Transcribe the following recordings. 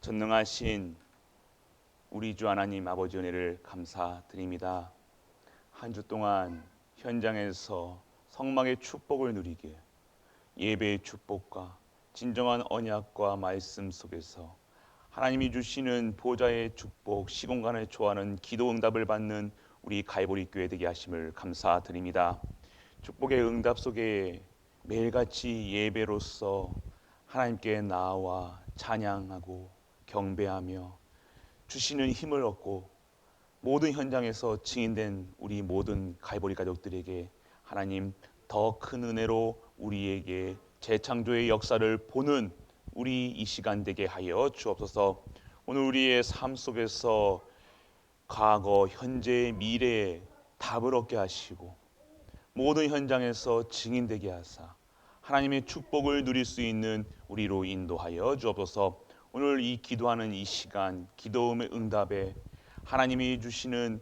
전능하신 우리 주 하나님 아버지 은혜를 감사드립니다. 한 주 동안 현장에서 성막의 축복을 누리게 예배의 축복과 진정한 언약과 말씀 속에서 하나님이 주시는 보좌의 축복, 시공간을 초하는 기도 응답을 받는 우리 갈보리 교회 되게 하심을 감사드립니다. 축복의 응답 속에 매일같이 예배로서 하나님께 나와 찬양하고 경배하며 주시는 힘을 얻고 모든 현장에서 증인된 우리 모든 갈보리 가족들에게 하나님 더 큰 은혜로 우리에게 재창조의 역사를 보는 우리 이 시간 되게 하여 주옵소서. 오늘 우리의 삶 속에서 과거, 현재, 미래에 답을 얻게 하시고 모든 현장에서 증인되게 하사 하나님의 축복을 누릴 수 있는 우리로 인도하여 주옵소서. 오늘 이 기도하는 이 시간, 기도음의 응답에 하나님이 주시는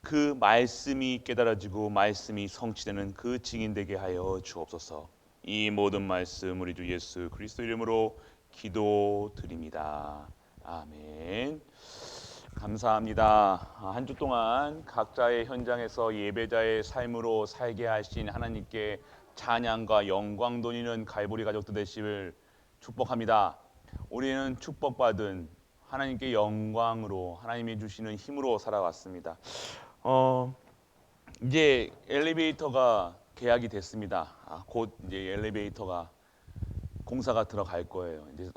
그 말씀이 깨달아지고 말씀이 성취되는 그 증인되게 하여 주옵소서. 이 모든 말씀 우리 주 예수 그리스도 이름으로 기도드립니다. 아멘. 감사합니다. 한 주 동안 각자의 현장에서 예배자의 삶으로 살게 하신 하나님께 찬양과 영광 돌리는 갈보리 가족들 되시길 축복합니다. 우리는 축복받은 하나님께 영광으로 하나님이 주시는 힘으로 살아왔습니다. 이제 엘리베이터가 계약이 됐습니다. 곧 이제 엘리베이터가 공사가 들어갈 거예요. 이제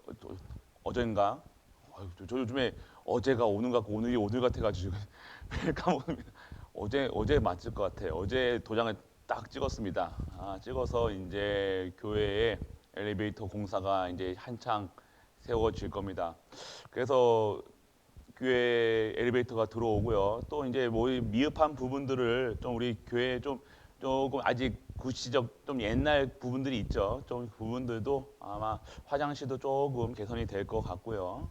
어젠가 저 요즘에 어제가 오늘 같고 오늘이 오늘 같아가지고 매일 까먹습니다. 어제 맞을 것 같아요. 어제 도장을 딱 찍었습니다. 찍어서 이제 교회에 엘리베이터 공사가 이제 한창 세워질 겁니다. 그래서 교회 엘리베이터가 들어오고요. 또 이제 뭐 미흡한 부분들을 좀 우리 교회에 조금 아직 구시적 좀 옛날 부분들이 있죠. 좀 부분들도 아마 화장실도 조금 개선이 될 것 같고요.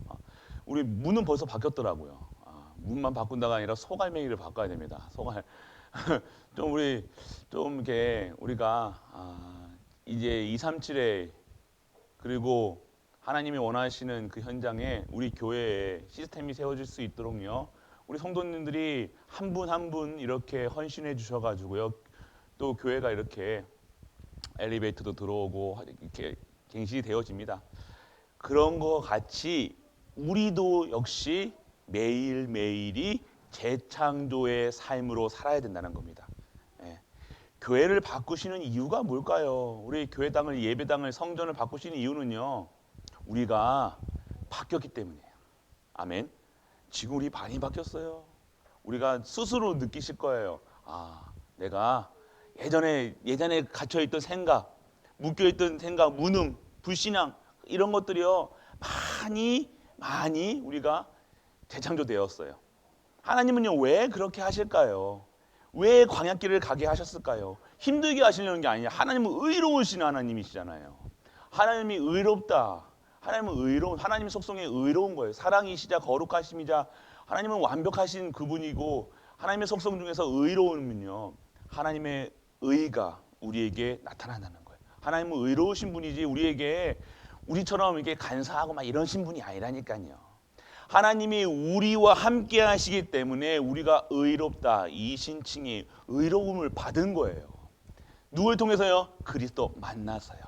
우리 문은 벌써 바뀌었더라고요. 문만 바꾼다가 아니라 소갈맹이를 바꿔야 됩니다. 소갈 좀 우리 좀 이렇게 우리가 이제 237에 그리고 하나님이 원하시는 그 현장에 우리 교회에 시스템이 세워질 수 있도록요. 우리 성도님들이 한 분 한 분 이렇게 헌신해 주셔가지고요. 또 교회가 이렇게 엘리베이터도 들어오고 이렇게 갱신이 되어집니다. 그런 거 같이 우리도 역시 매일매일이 재창조의 삶으로 살아야 된다는 겁니다. 교회를 바꾸시는 이유가 뭘까요? 우리 교회당을 예배당을 성전을 바꾸시는 이유는요. 우리가 바뀌었기 때문이에요. 아멘. 지금 우리 많이 바뀌었어요. 우리가 스스로 느끼실 거예요. 내가 예전에 갇혀있던 생각, 묶여있던 생각, 무능, 불신앙 이런 것들이요 많이 우리가 재창조되었어요. 하나님은요 왜 그렇게 하실까요? 왜 광야길을 가게 하셨을까요? 힘들게 하시려는 게 아니냐. 하나님은 의로우신 하나님이시잖아요. 하나님이 의롭다. 하나님은 의로운, 하나님의 속성에 의로운 거예요. 사랑이시자 거룩하심이자 하나님은 완벽하신 그분이고 하나님의 속성 중에서 의로움은요 하나님의 의가 우리에게 나타난다는 거예요. 하나님은 의로우신 분이지 우리처럼 이렇게 간사하고 막 이러신 분이 아니라니까요. 하나님이 우리와 함께 하시기 때문에 우리가 의롭다 이 신칭이 의로움을 받은 거예요. 누굴 통해서요? 그리스도 만나서요.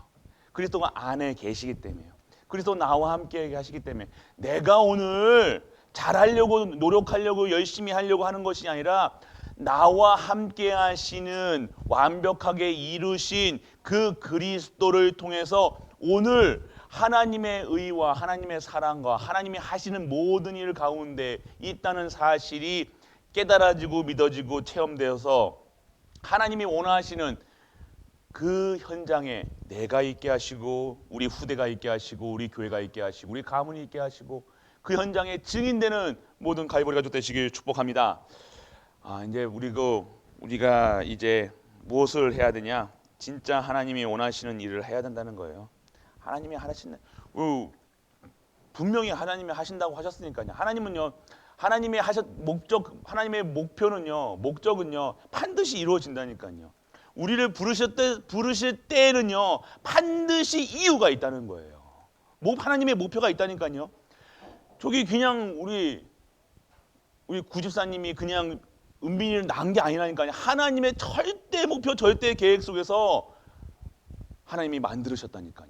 그리스도가 안에 계시기 때문에요. 그리스도 나와 함께 하시기 때문에 내가 오늘 잘하려고 노력하려고 열심히 하려고 하는 것이 아니라 나와 함께 하시는 완벽하게 이루신 그 그리스도를 통해서 오늘 하나님의 의와 하나님의 사랑과 하나님이 하시는 모든 일 가운데 있다는 사실이 깨달아지고 믿어지고 체험되어서 하나님이 원하시는 그 현장에 내가 있게 하시고 우리 후대가 있게 하시고 우리 교회가 있게 하시고 우리 가문이 있게 하시고 그 현장에 증인되는 모든 갈보리 가족 되시길 축복합니다. 이제 우리가 이제 무엇을 해야 되냐? 진짜 하나님이 원하시는 일을 해야 된다는 거예요. 하나님이 하시는 분명히 하나님이 하신다고 하셨으니까요. 하나님은요. 하나님의 하나님의 목적은요. 반드시 이루어진다니까요. 우리를 부르실 때에는요. 반드시 이유가 있다는 거예요. 하나님의 목표가 있다니까요. 저기 그냥 우리 구집사님이 그냥 은빈이를 낳은 게 아니라니까요. 하나님의 절대 목표, 절대 계획 속에서 하나님이 만들으셨다니까요.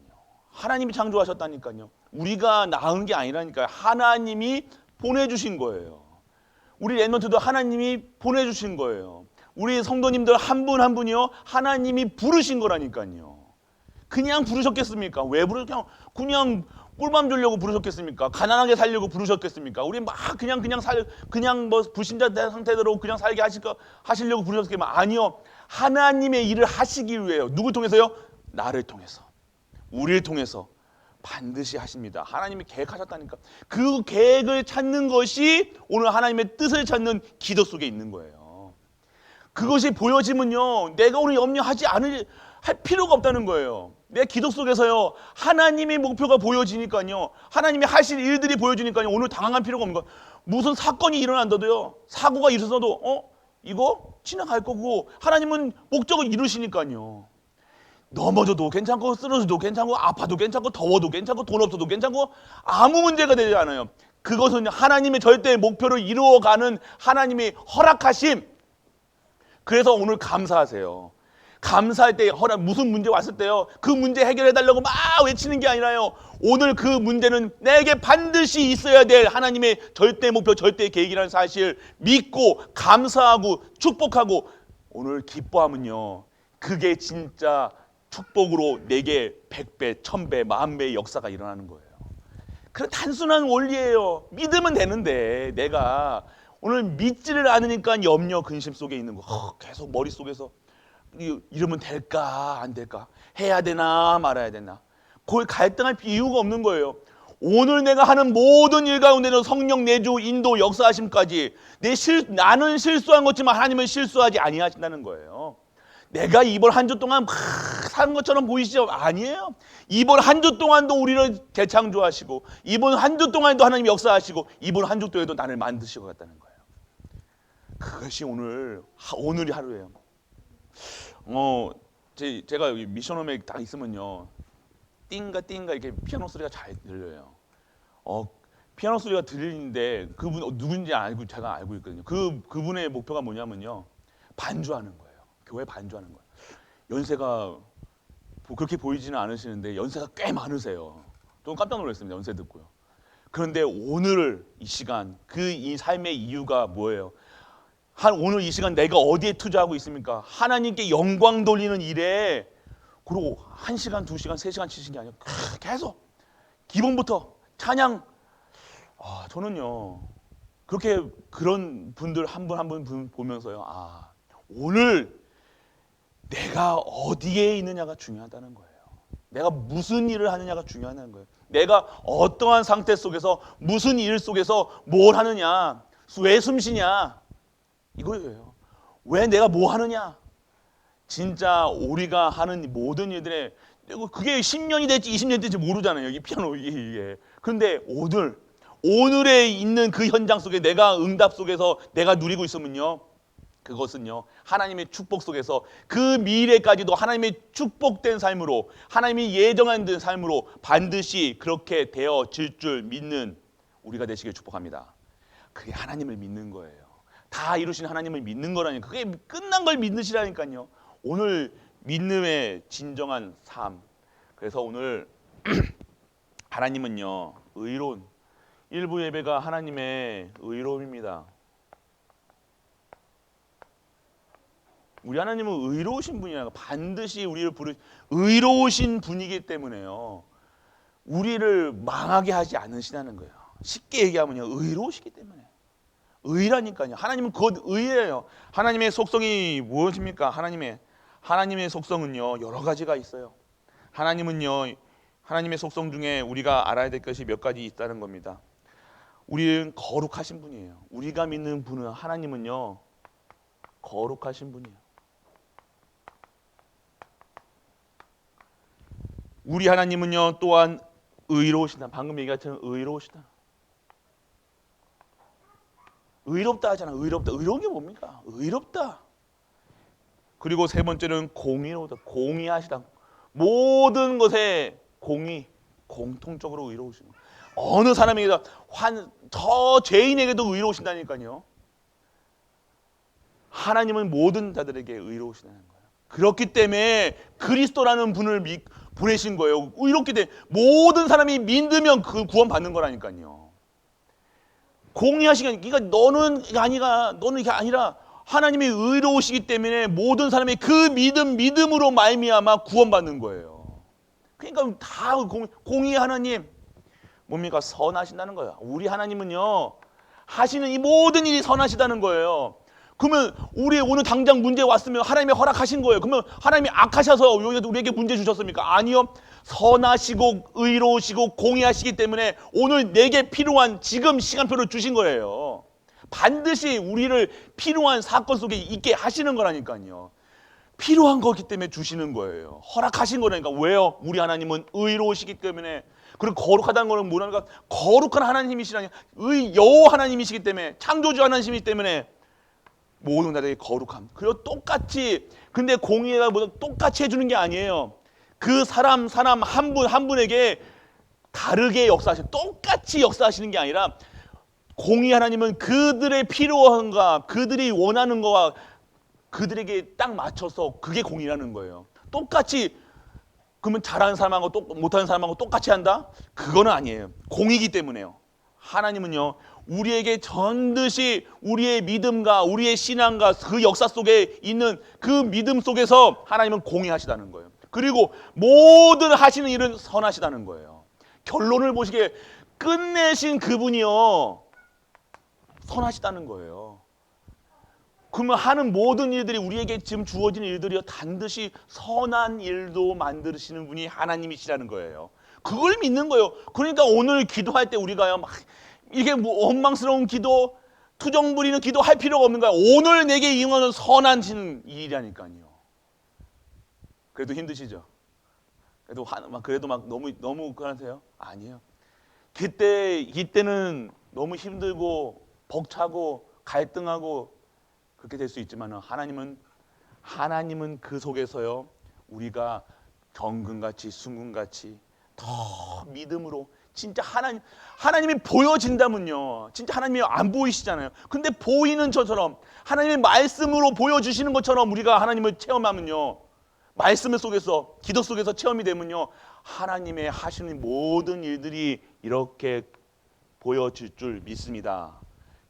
하나님이 창조하셨다니까요. 우리가 낳은 게 아니라니까요. 하나님이 보내주신 거예요. 우리 랩런트도 하나님이 보내주신 거예요. 우리 성도님들 한 분 한 분이요, 하나님이 부르신 거라니까요. 그냥 부르셨겠습니까? 왜 부르셨냐? 그냥 꿀밤 주려고 부르셨겠습니까? 가난하게 살려고 부르셨겠습니까? 우리 막 그냥 뭐 불신자 상태대로 그냥 살게 하시려고 부르셨겠지만, 아니요. 하나님의 일을 하시기 위해요. 누굴 통해서요? 나를 통해서, 우리를 통해서 반드시 하십니다. 하나님이 계획하셨다니까. 그 계획을 찾는 것이 오늘 하나님의 뜻을 찾는 기도 속에 있는 거예요. 그것이 보여지면요, 내가 오늘 할 필요가 없다는 거예요. 내 기도 속에서요, 하나님의 목표가 보여지니까요, 하나님이 하실 일들이 보여지니까요, 오늘 당황할 필요가 없는 거예요. 무슨 사건이 일어난다도요, 사고가 일어서도 이거 지나갈 거고, 하나님은 목적을 이루시니까요. 넘어져도 괜찮고, 쓰러져도 괜찮고, 아파도 괜찮고, 더워도 괜찮고, 돈 없어도 괜찮고, 아무 문제가 되지 않아요. 그것은 하나님의 절대 목표를 이루어가는 하나님의 허락하심. 그래서 오늘 감사하세요. 감사할 때 무슨 문제 왔을 때요, 그 문제 해결해달라고 막 외치는 게 아니라요, 오늘 그 문제는 내게 반드시 있어야 될 하나님의 절대 목표, 절대 계획이라는 사실 믿고 감사하고 축복하고 오늘 기뻐하면요, 그게 진짜 축복으로 내게 100배, 1000배, 10,000배의 역사가 일어나는 거예요. 그런 단순한 원리예요. 믿으면 되는데 내가 오늘 믿지를 않으니까 염려, 근심 속에 있는 거, 계속 머릿속에서 이러면 될까 안 될까, 해야 되나 말아야 되나, 거의 갈등할 이유가 없는 거예요. 오늘 내가 하는 모든 일 가운데는 성령 내주 인도 역사하심까지 나는 실수한 것지만 하나님은 실수하지 아니하신다는 거예요. 내가 이번 한 주 동안 막 사는 것처럼 보이시죠? 아니에요. 이번 한 주 동안도 우리를 재창조하시고, 이번 한 주 동안도 하나님 역사하시고, 이번 한 주 동안도 나를 만드시고 갔다는 거예요. 그것이 오늘이 하루예요. 제가 미션홈에 딱 있으면요, 띵가 이렇게 피아노 소리가 잘 들려요. 피아노 소리가 들리는데 그분 누군지 제가 알고 있거든요. 그분의 목표가 뭐냐면요, 반주하는 거예요. 교회 반주하는 거예요. 연세가 그렇게 보이지는 않으시는데 연세가 꽤 많으세요. 좀 깜짝 놀랐습니다. 연세 듣고요. 그런데 오늘 이 시간, 이 삶의 이유가 뭐예요? 오늘 이 시간 내가 어디에 투자하고 있습니까? 하나님께 영광 돌리는 일에, 그리고 1시간, 2시간, 3시간 치신 게 아니라 계속 기본부터 찬양. 저는요, 그런 분들 한 분 한 분 보면서요, 오늘 내가 어디에 있느냐가 중요하다는 거예요. 내가 무슨 일을 하느냐가 중요하다는 거예요. 내가 어떠한 상태 속에서 무슨 일 속에서 뭘 하느냐, 왜 숨쉬냐, 이거예요. 왜 내가 뭐 하느냐. 진짜 우리가 하는 모든 일들에, 그게 10년이 될지 20년이 될지 모르잖아요. 이 피아노 이게. 그런데 오늘에 있는 그 현장 속에 내가 응답 속에서 내가 누리고 있으면요, 그것은요, 하나님의 축복 속에서 그 미래까지도 하나님의 축복된 삶으로, 하나님이 예정한 삶으로 반드시 그렇게 되어질 줄 믿는 우리가 되시길 축복합니다. 그게 하나님을 믿는 거예요. 다 이루신 하나님을 믿는 거라니까. 그게 끝난 걸 믿으시라니까요. 오늘 믿음의 진정한 삶. 그래서 오늘 하나님은요, 의로운, 일부 예배가 하나님의 의로움입니다. 우리 하나님은 의로우신 분이라고, 반드시 우리를 의로우신 분이기 때문에요, 우리를 망하게 하지 않으시다는 거예요. 쉽게 얘기하면요, 의로우시기 때문에. 의라니까요. 하나님은 곧 의예요. 하나님의 속성이 무엇입니까? 하나님의 속성은요, 여러 가지가 있어요. 하나님의 속성 중에 우리가 알아야 될 것이 몇 가지 있다는 겁니다. 우리는 거룩하신 분이에요. 우리가 믿는 분은, 하나님은요, 거룩하신 분이에요. 우리 하나님은요, 또한 의로우시다. 방금 얘기했던 의로우시다. 의롭다 하잖아. 의롭다. 의로운 게 뭡니까? 의롭다. 그리고 세 번째는 공의로우다. 공의하시다. 모든 것에 공통적으로 의로우신 거. 어느 사람에게도 저 죄인에게도 의로우신다니까요. 하나님은 모든 자들에게 의로우시다는 거예요. 그렇기 때문에 그리스도라는 분을 보내신 거예요. 이렇게 돼 모든 사람이 믿으면 그 구원 받는 거라니까요. 공의하시기, 그러니까 너는 이게 아니라 하나님이 의로우시기 때문에 모든 사람이 그 믿음으로 말미암아 구원받는 거예요. 그러니까 다 공의 하나님 뭡니까? 선하신다는 거예요. 우리 하나님은요 하시는 이 모든 일이 선하시다는 거예요. 그러면 우리 오늘 당장 문제 왔으면 하나님이 허락하신 거예요. 그러면 하나님이 악하셔서 우리에게 문제 주셨습니까? 아니요. 선하시고 의로우시고 공의하시기 때문에 오늘 내게 필요한 지금 시간표를 주신 거예요. 반드시 우리를 필요한 사건 속에 있게 하시는 거라니까요. 필요한 거기 때문에 주시는 거예요. 허락하신 거라니까. 왜요? 우리 하나님은 의로우시기 때문에. 그리고 거룩하다는 거는 뭐냐니까 거룩한 하나님이시라니 여호와 하나님이시기 때문에 창조주 하나님이시기 때문에 모든 자들에게 거룩함. 그리고 똑같이 근데 공의가 뭐든 똑같이 해주는 게 아니에요. 그 사람 한 분 한 분에게 다르게 역사하시는 똑같이 역사하시는 게 아니라 공의 하나님은 그들의 필요한가 그들이 원하는 거와 그들에게 딱 맞춰서 그게 공의라는 거예요. 똑같이 그러면 잘하는 사람하고 못하는 사람하고 똑같이 한다? 그거는 아니에요. 공의이기 때문에요. 하나님은요 우리에게 반드시 우리의 믿음과 우리의 신앙과 그 역사 속에 있는 그 믿음 속에서 하나님은 공의하시다는 거예요. 그리고 모든 하시는 일은 선하시다는 거예요. 결론을 보시기에 끝내신 그분이요 선하시다는 거예요. 그러면 하는 모든 일들이 우리에게 지금 주어지는 일들이요 반드시 선한 일도 만드시는 분이 하나님이시라는 거예요. 그걸 믿는 거예요. 그러니까 오늘 기도할 때 우리가요 막 이게 뭐 원망스러운 기도, 투정 부리는 기도 할 필요가 없는 거야. 오늘 내게 임하는 선한 일이라니까요. 그래도 힘드시죠? 그래도 막 너무 그러세요? 아니에요. 이때는 너무 힘들고 벅차고 갈등하고 그렇게 될 수 있지만 하나님은 그 속에서요 우리가 정금같이 순금같이 더 믿음으로 진짜 하나님이 보여진다면요 진짜 하나님이 안 보이시잖아요. 근데 보이는 저처럼 하나님의 말씀으로 보여주시는 것처럼 우리가 하나님을 체험하면요 말씀 속에서 기도 속에서 체험이 되면요 하나님의 하시는 모든 일들이 이렇게 보여질 줄 믿습니다.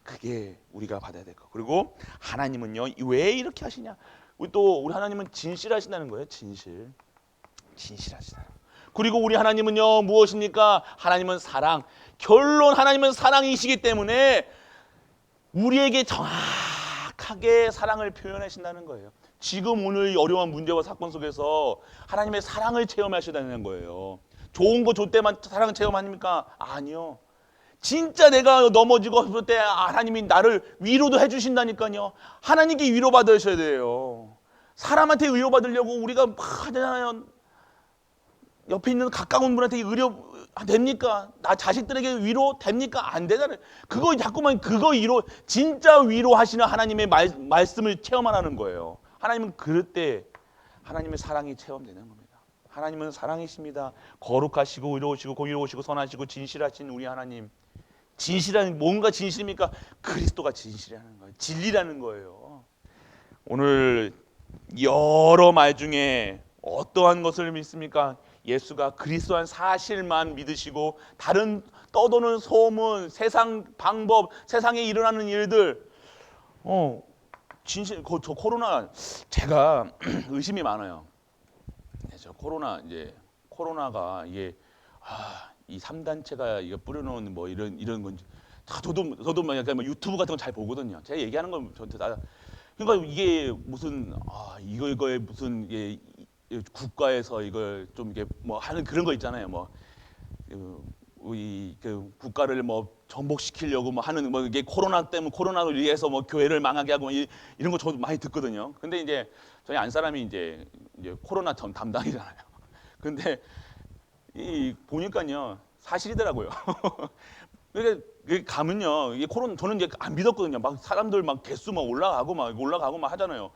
그게 우리가 받아야 될 거. 그리고 하나님은요 왜 이렇게 하시냐? 우리 하나님은 진실하신다는 거예요. 진실하시다. 그리고 우리 하나님은요 무엇입니까? 하나님은 사랑. 결론 하나님은 사랑이시기 때문에 우리에게 정확하게 사랑을 표현하신다는 거예요. 지금 오늘 어려운 문제와 사건 속에서 하나님의 사랑을 체험하시다는 거예요. 좋은 거 줄 때만 사랑을 체험합니까? 아니요. 진짜 내가 넘어지고 싶을 때 하나님이 나를 위로도 해주신다니까요. 하나님께 위로받으셔야 돼요. 사람한테 위로받으려고 우리가 막 하잖아요. 옆에 있는 가까운 분한테 위로 됩니까? 나 자식들에게 위로 됩니까? 안 되잖아요. 그거 자꾸만 위로 진짜 위로하시는 하나님의 말씀을 체험하라는 거예요. 하나님은 그럴 때 하나님의 사랑이 체험되는 겁니다. 하나님은 사랑이십니다. 거룩하시고 의로우시고 공의로우시고 선하시고 진실하신 우리 하나님. 뭔가 진실입니까? 그리스도가 진실이라는 거예요. 진리라는 거예요. 오늘 여러 말 중에 어떠한 것을 믿습니까? 예수가 그리스도한 사실만 믿으시고 다른 떠도는 소문, 세상 방법, 세상에 일어나는 일들 저 코로나 제가 의심이 많아요. 저 코로나가 이게 이 3단체가 이거 뿌려놓은 뭐 이런 건지 저도 막 약간 유튜브 같은 거 잘 보거든요. 제가 얘기하는 건 저한테 그러니까 이게 무슨 이거에 무슨 국가에서 이걸 좀 이게 뭐 하는 그런 거 있잖아요. 그 국가를 뭐 정복시키려고 뭐 하는 뭐 이게 코로나로 위해서 뭐 교회를 망하게 하고 이런 거 저도 많이 듣거든요. 근데 이제 저희 안사람이 이제 코로나 전 담당이잖아요. 근데 보니까요 사실이더라고요. 그러니까 가면요 이게 저는 이제 안 믿었거든요. 막 사람들 막 개수 막 올라가고 막 하잖아요.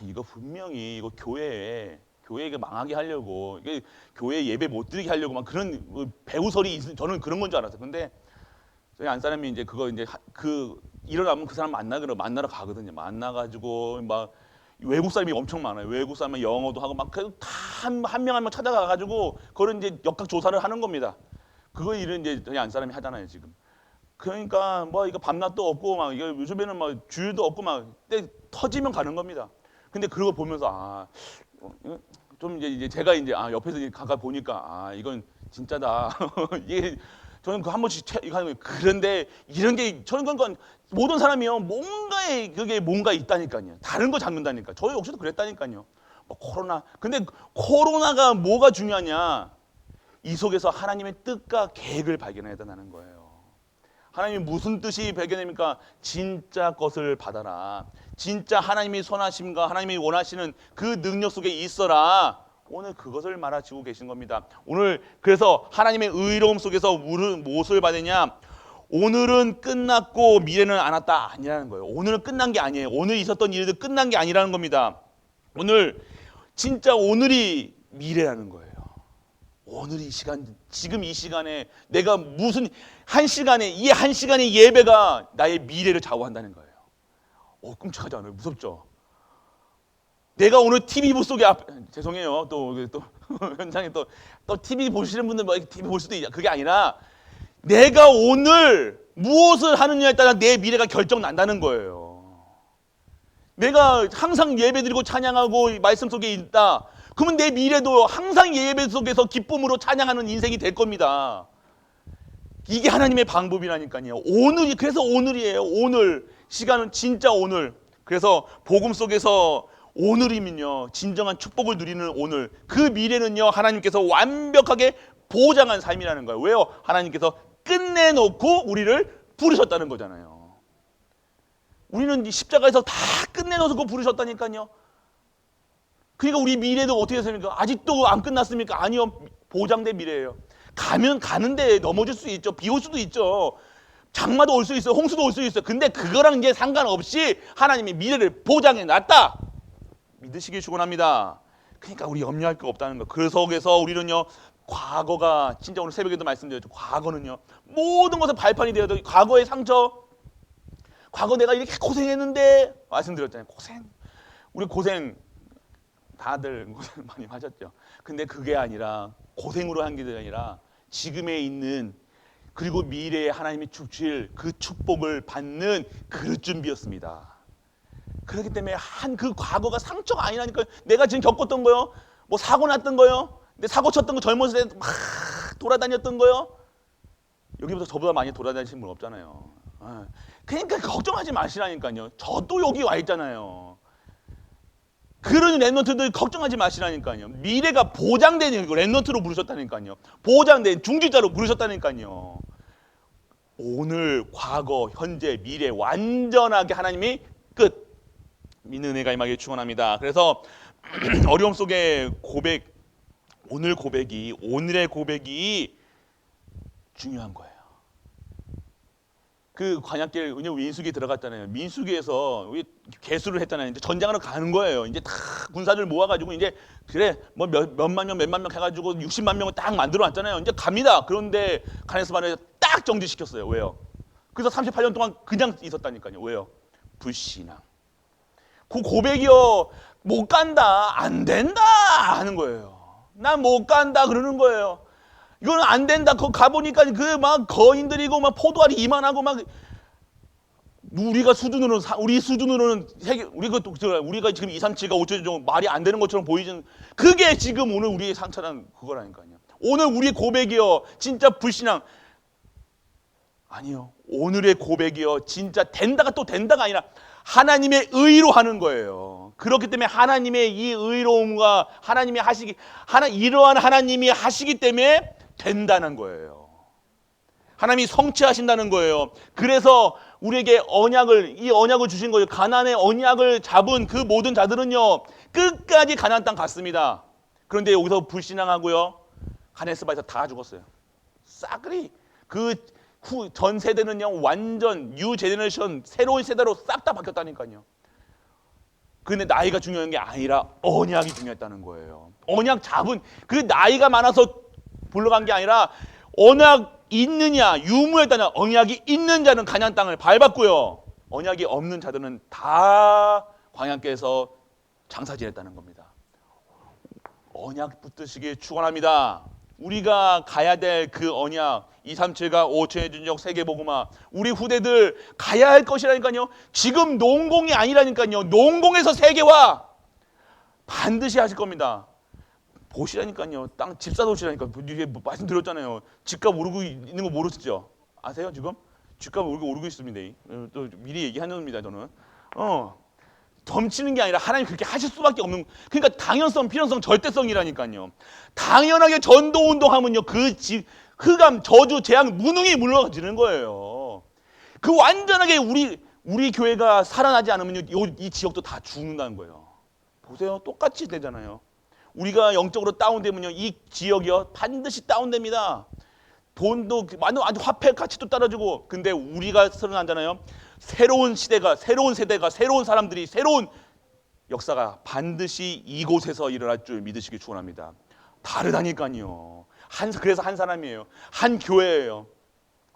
이거 분명히 이거 교회에 교회가 망하게 하려고, 이게 교회 예배 못 드리게 하려고 막 그런 배우설이 저는 그런 건 줄 알았어요. 근데 저희 안사람이 이제 그거 이제 일어나면 그 사람 만나러 가거든요. 만나가지고 막 외국 사람이 엄청 많아요. 외국 사람은 영어도 하고 막 다한 명 한 명 찾아가가지고 그걸 이제 역학 조사를 하는 겁니다. 그거 일은 이제 저희 안사람이 하잖아요 지금. 그러니까 뭐 이거 밤낮도 없고 막 이거 요즘에는 막 주일도 없고 막 때 터지면 가는 겁니다. 근데 그거 보면서 좀 이제 제가 이제 옆에서 가까 보니까 이건 진짜다. 이게 저는 그 한 번씩 이거 하는 거예요. 그런데 이런 게 저는 그러니까 모든 사람이요 뭔가에 그게 뭔가 있다니까요. 다른 거 잡는다니까. 저희 역시도 그랬다니까요. 뭐 코로나. 근데 코로나가 뭐가 중요하냐? 이 속에서 하나님의 뜻과 계획을 발견해야 된다는 거예요. 하나님이 무슨 뜻이 발견됩니까? 진짜 것을 받아라. 진짜 하나님이 선하심과 하나님이 원하시는 그 능력 속에 있어라. 오늘 그것을 말하시고 계신 겁니다. 오늘 그래서 하나님의 의로움 속에서 무엇을 받느냐? 오늘은 끝났고 미래는 안 왔다 아니라는 거예요. 오늘은 끝난 게 아니에요. 오늘 있었던 일들 끝난 게 아니라는 겁니다. 오늘 진짜 오늘이 미래라는 거예요. 오늘 이 시간, 지금 이 시간에 내가 무슨 한 시간의 예배가 나의 미래를 좌우한다는 거예요. 끔찍하지 않아요? 무섭죠? 내가 오늘 TV 속에 죄송해요. 또 현장에 또 TV 보시는 분들 뭐 TV 볼 수도 있죠. 그게 아니라 내가 오늘 무엇을 하느냐에 따라 내 미래가 결정난다는 거예요. 내가 항상 예배드리고 찬양하고 말씀 속에 있다. 그러면 내 미래도 항상 예배 속에서 기쁨으로 찬양하는 인생이 될 겁니다. 이게 하나님의 방법이라니까요. 오늘이 그래서 오늘이에요. 오늘 시간은 진짜 오늘. 그래서 복음 속에서 오늘이면요 진정한 축복을 누리는 오늘. 그 미래는요 하나님께서 완벽하게 보장한 삶이라는 거예요. 왜요? 하나님께서 끝내놓고 우리를 부르셨다는 거잖아요. 우리는 십자가에서 다 끝내놓고 부르셨다니까요. 그러니까 우리 미래도 어떻게 됐습니까? 아직도 안 끝났습니까? 아니요. 보장된 미래예요. 가면 가는데 넘어질 수 있죠. 비 올 수도 있죠. 장마도 올 수 있어요. 홍수도 올 수 있어요. 근데 그거랑 이제 상관없이 하나님이 미래를 보장해 놨다. 믿으시길 축원합니다. 그러니까 우리 염려할 거 없다는 거. 그 속에서 우리는요. 과거가 진짜 오늘 새벽에도 말씀드렸죠. 과거는요. 모든 것은 발판이 되어도 과거의 상처. 과거 내가 이렇게 고생했는데 말씀드렸잖아요. 우리 고생 다들 고생 많이 하셨죠. 근데 그게 아니라 고생으로 한 게 아니라 지금에 있는 그리고 미래에 하나님이 주실 그 축복을 받는 그릇 준비였습니다. 그렇기 때문에 그 과거가 상처가 아니라니까요. 내가 지금 겪었던 거요. 뭐 사고 났던 거요. 근데 사고 쳤던 거 젊었을 때 막 돌아다녔던 거요. 여기부터 저보다 많이 돌아다니신 분 없잖아요. 그러니까 걱정하지 마시라니까요. 저도 여기 와 있잖아요. 그런 랩런트들 걱정하지 마시라니까요. 미래가 보장된 랩런트로 부르셨다니까요. 보장된 중지자로 부르셨다니까요. 오늘, 과거, 현재, 미래 완전하게 하나님이 끝. 믿는 은혜가 임하길 축원합니다. 그래서 어려움 속에 오늘의 고백이 중요한 거예요. 그 관약길 민수기에 들어갔잖아요. 민수기에서 개수를 했잖아요. 이제 전장으로 가는 거예요. 이제 다 군사들 모아가지고 이제 그래 뭐 몇만 명 해가지고 60만 명을 딱 만들어놨잖아요. 이제 갑니다. 그런데 가네스 바네에 딱 정지시켰어요. 왜요? 그래서 38년 동안 그냥 있었다니까요. 왜요? 불신앙. 그 고백이요. 못 간다. 안 된다. 하는 거예요. 난 못 간다. 그러는 거예요. 이거는 안 된다. 거 가보니까 그 막 거인들이고 막 포도알이 이만하고 막 우리 수준으로는 우리가 지금 2, 3, 7가 5천 정도 말이 안 되는 것처럼 보이는 그게 지금 오늘 우리의 상처는 그거라니까요. 오늘 우리 고백이요. 진짜 불신앙. 아니요. 오늘의 고백이요. 진짜 된다가 또 된다가 아니라 하나님의 의로 하는 거예요. 그렇기 때문에 하나님의 이 의로움과 이러한 하나님이 하시기 때문에 된다는 거예요. 하나님이 성취하신다는 거예요. 그래서 우리에게 이 언약을 주신 거예요. 가나안의 언약을 잡은 그 모든 자들은요. 끝까지 가나안 땅 갔습니다. 그런데 여기서 불신앙하고요. 가네스바에서 다 죽었어요. 싸그리 그 전 세대는요. 완전 뉴 제너레이션 새로운 세대로 싹 다 바뀌었다니까요. 근데 나이가 중요한 게 아니라 언약이 중요했다는 거예요. 언약 잡은 그 나이가 많아서 불러간 게 아니라 언약 있느냐 유무했다냐. 언약이 있는 자는 가나안 땅을 밟았고요. 언약이 없는 자들은 다 광야께서 장사 지냈다는 겁니다. 언약 붙드시길 축원합니다. 우리가 가야 될 그 언약 237과 5천의 준적 세계복음화 우리 후대들 가야 할 것이라니까요. 지금 농공이 아니라니까요. 농공에서 세계화 반드시 하실 겁니다. 보시라니까요. 땅 집사 도시라니까. 이게 말씀드렸잖아요. 집값 오르고 있는 거 모르시죠? 아세요 지금? 집값 오르고 있습니다. 또 미리 얘기하는 겁니다 저는. 덤치는 게 아니라 하나님 그렇게 하실 수밖에 없는. 그러니까 당연성, 필연성, 절대성이라니까요. 당연하게 전도 운동하면요 그 흑암, 저주, 재앙, 무능이 물러지는 거예요. 그 완전하게 우리 교회가 살아나지 않으면요 이 지역도 다 죽는다는 거예요. 보세요, 똑같이 되잖아요. 우리가 영적으로 다운되면요 이 지역이요 반드시 다운됩니다. 돈도 아주 화폐 가치도 떨어지고. 근데 우리가 살아나잖아요. 새로운 시대가, 새로운 세대가, 새로운 사람들이, 새로운 역사가 반드시 이곳에서 일어날 줄 믿으시기 축원합니다. 다르다니까요. 그래서 한 사람이에요. 한 교회예요.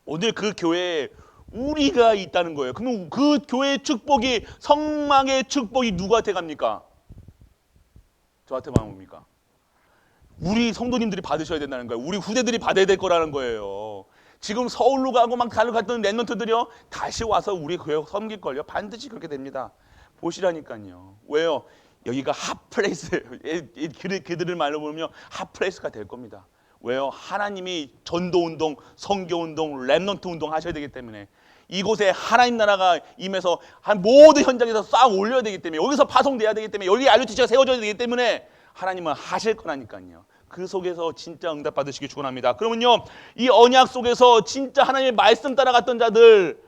오늘 그 교회에 우리가 있다는 거예요. 그러면 그 교회의 축복이, 성망의 축복이 누구한테 갑니까? 저한테만 옵니까? 우리 성도님들이 받으셔야 된다는 거예요. 우리 후대들이 받아야 될 거라는 거예요. 지금 서울로 가고 막 다른 갔던 랩런트들이요 다시 와서 우리 교회 섬길 걸요. 반드시 그렇게 됩니다. 보시라니까요. 왜요? 여기가 핫플레이스예요. 그들을 말로 보면 핫플레이스가 될 겁니다. 왜요? 하나님이 전도운동, 선교운동, 랩런트 운동 하셔야 되기 때문에 이곳에 하나님 나라가 임해서 모든 현장에서 싹 올려야 되기 때문에 여기서 파송돼야 되기 때문에 여기 RUTC가 세워져야 되기 때문에 하나님은 하실 거라니까요. 그 속에서 진짜 응답 받으시기 축원합니다. 그러면요 이 언약 속에서 진짜 하나님의 말씀 따라갔던 자들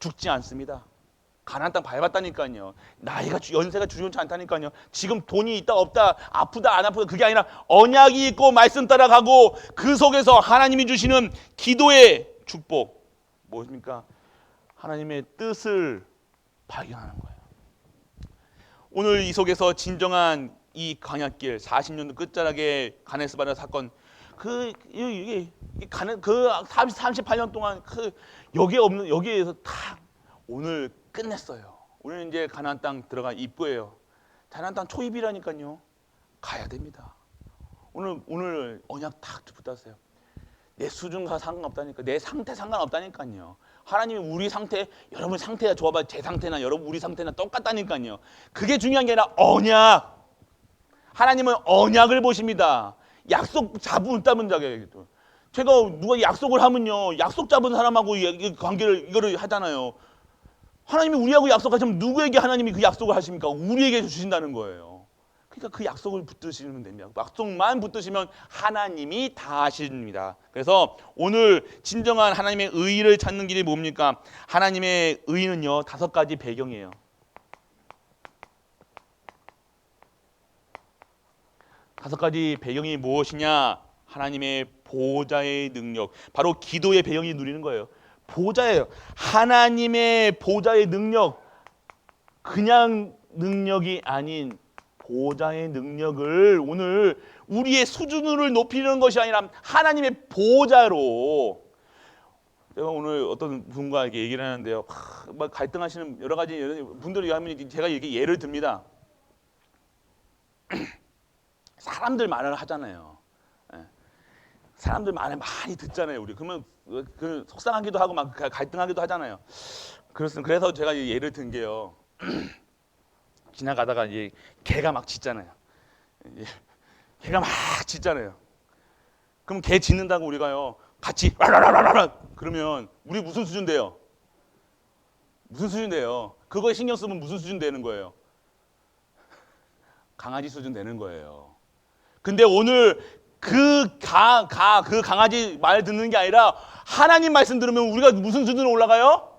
죽지 않습니다. 가나안 땅 밟았다니까요. 나이가 연세가 중요치 않다니까요. 지금 돈이 있다 없다 아프다 안 아프다 그게 아니라 언약이 있고 말씀 따라가고 그 속에서 하나님이 주시는 기도의 축복 무엇입니까? 하나님의 뜻을 발견하는 거예요. 오늘 이 속에서 진정한 이 광야길 40년도 끝자락에 가네스 바네 사건 이게 가네 그 38년 동안 여기에서 다 오늘 끝냈어요. 오늘 이제 가나안 땅 들어간 입구예요. 가나안 땅 초입이라니까요. 가야 됩니다. 오늘 언약 딱 붙었어요. 내 수준과 상관없다니까. 내 상태 상관없다니까요. 하나님이 우리 상태, 여러분 상태가 좋아봐 제 상태나 여러분 우리 상태나 똑같다니까요. 그게 중요한 게 아니라 언약. 하나님은 언약을 보십니다. 약속 잡았다면 자기도. 제가 누가 약속을 하면요, 약속 잡은 사람하고 관계를 이거를 하잖아요. 하나님이 우리하고 약속하시면 누구에게 하나님이 그 약속을 하십니까? 우리에게 주신다는 거예요. 그러니까 그 약속을 붙드시면 됩니다. 약속만 붙드시면 하나님이 다 하십니다. 그래서 오늘 진정한 하나님의 의를 찾는 길이 뭡니까? 하나님의 의는요 5가지 배경이에요. 5가지 배경이 무엇이냐? 하나님의 보좌의 능력, 바로 기도의 배경이 누리는 거예요. 보좌예요. 하나님의 보좌의 능력, 그냥 능력이 아닌 보좌의 능력을 오늘 우리의 수준을 높이는 것이 아니라 하나님의 보좌로. 제가 오늘 어떤 분과 이렇게 얘기를 하는데요, 막 갈등하시는 여러 가지 분들이 하면 제가 이렇게 예를 듭니다. 사람들 말을 하잖아요. 사람들 말을 많이 듣잖아요. 우리 그러면 속상하기도 하고 막 갈등하기도 하잖아요. 그래서 제가 예를 든 게요. 지나가다가 이제 개가 막 짖잖아요. 개가 막 짖잖아요. 그럼 개 짖는다고 우리가요 같이 라라라라라 그러면 우리 무슨 수준 돼요? 무슨 수준 돼요? 그거에 신경 쓰면 무슨 수준 되는 거예요? 강아지 수준 되는 거예요. 근데 오늘 그 강아지 말 듣는 게 아니라 하나님 말씀 들으면 우리가 무슨 수준으로 올라가요?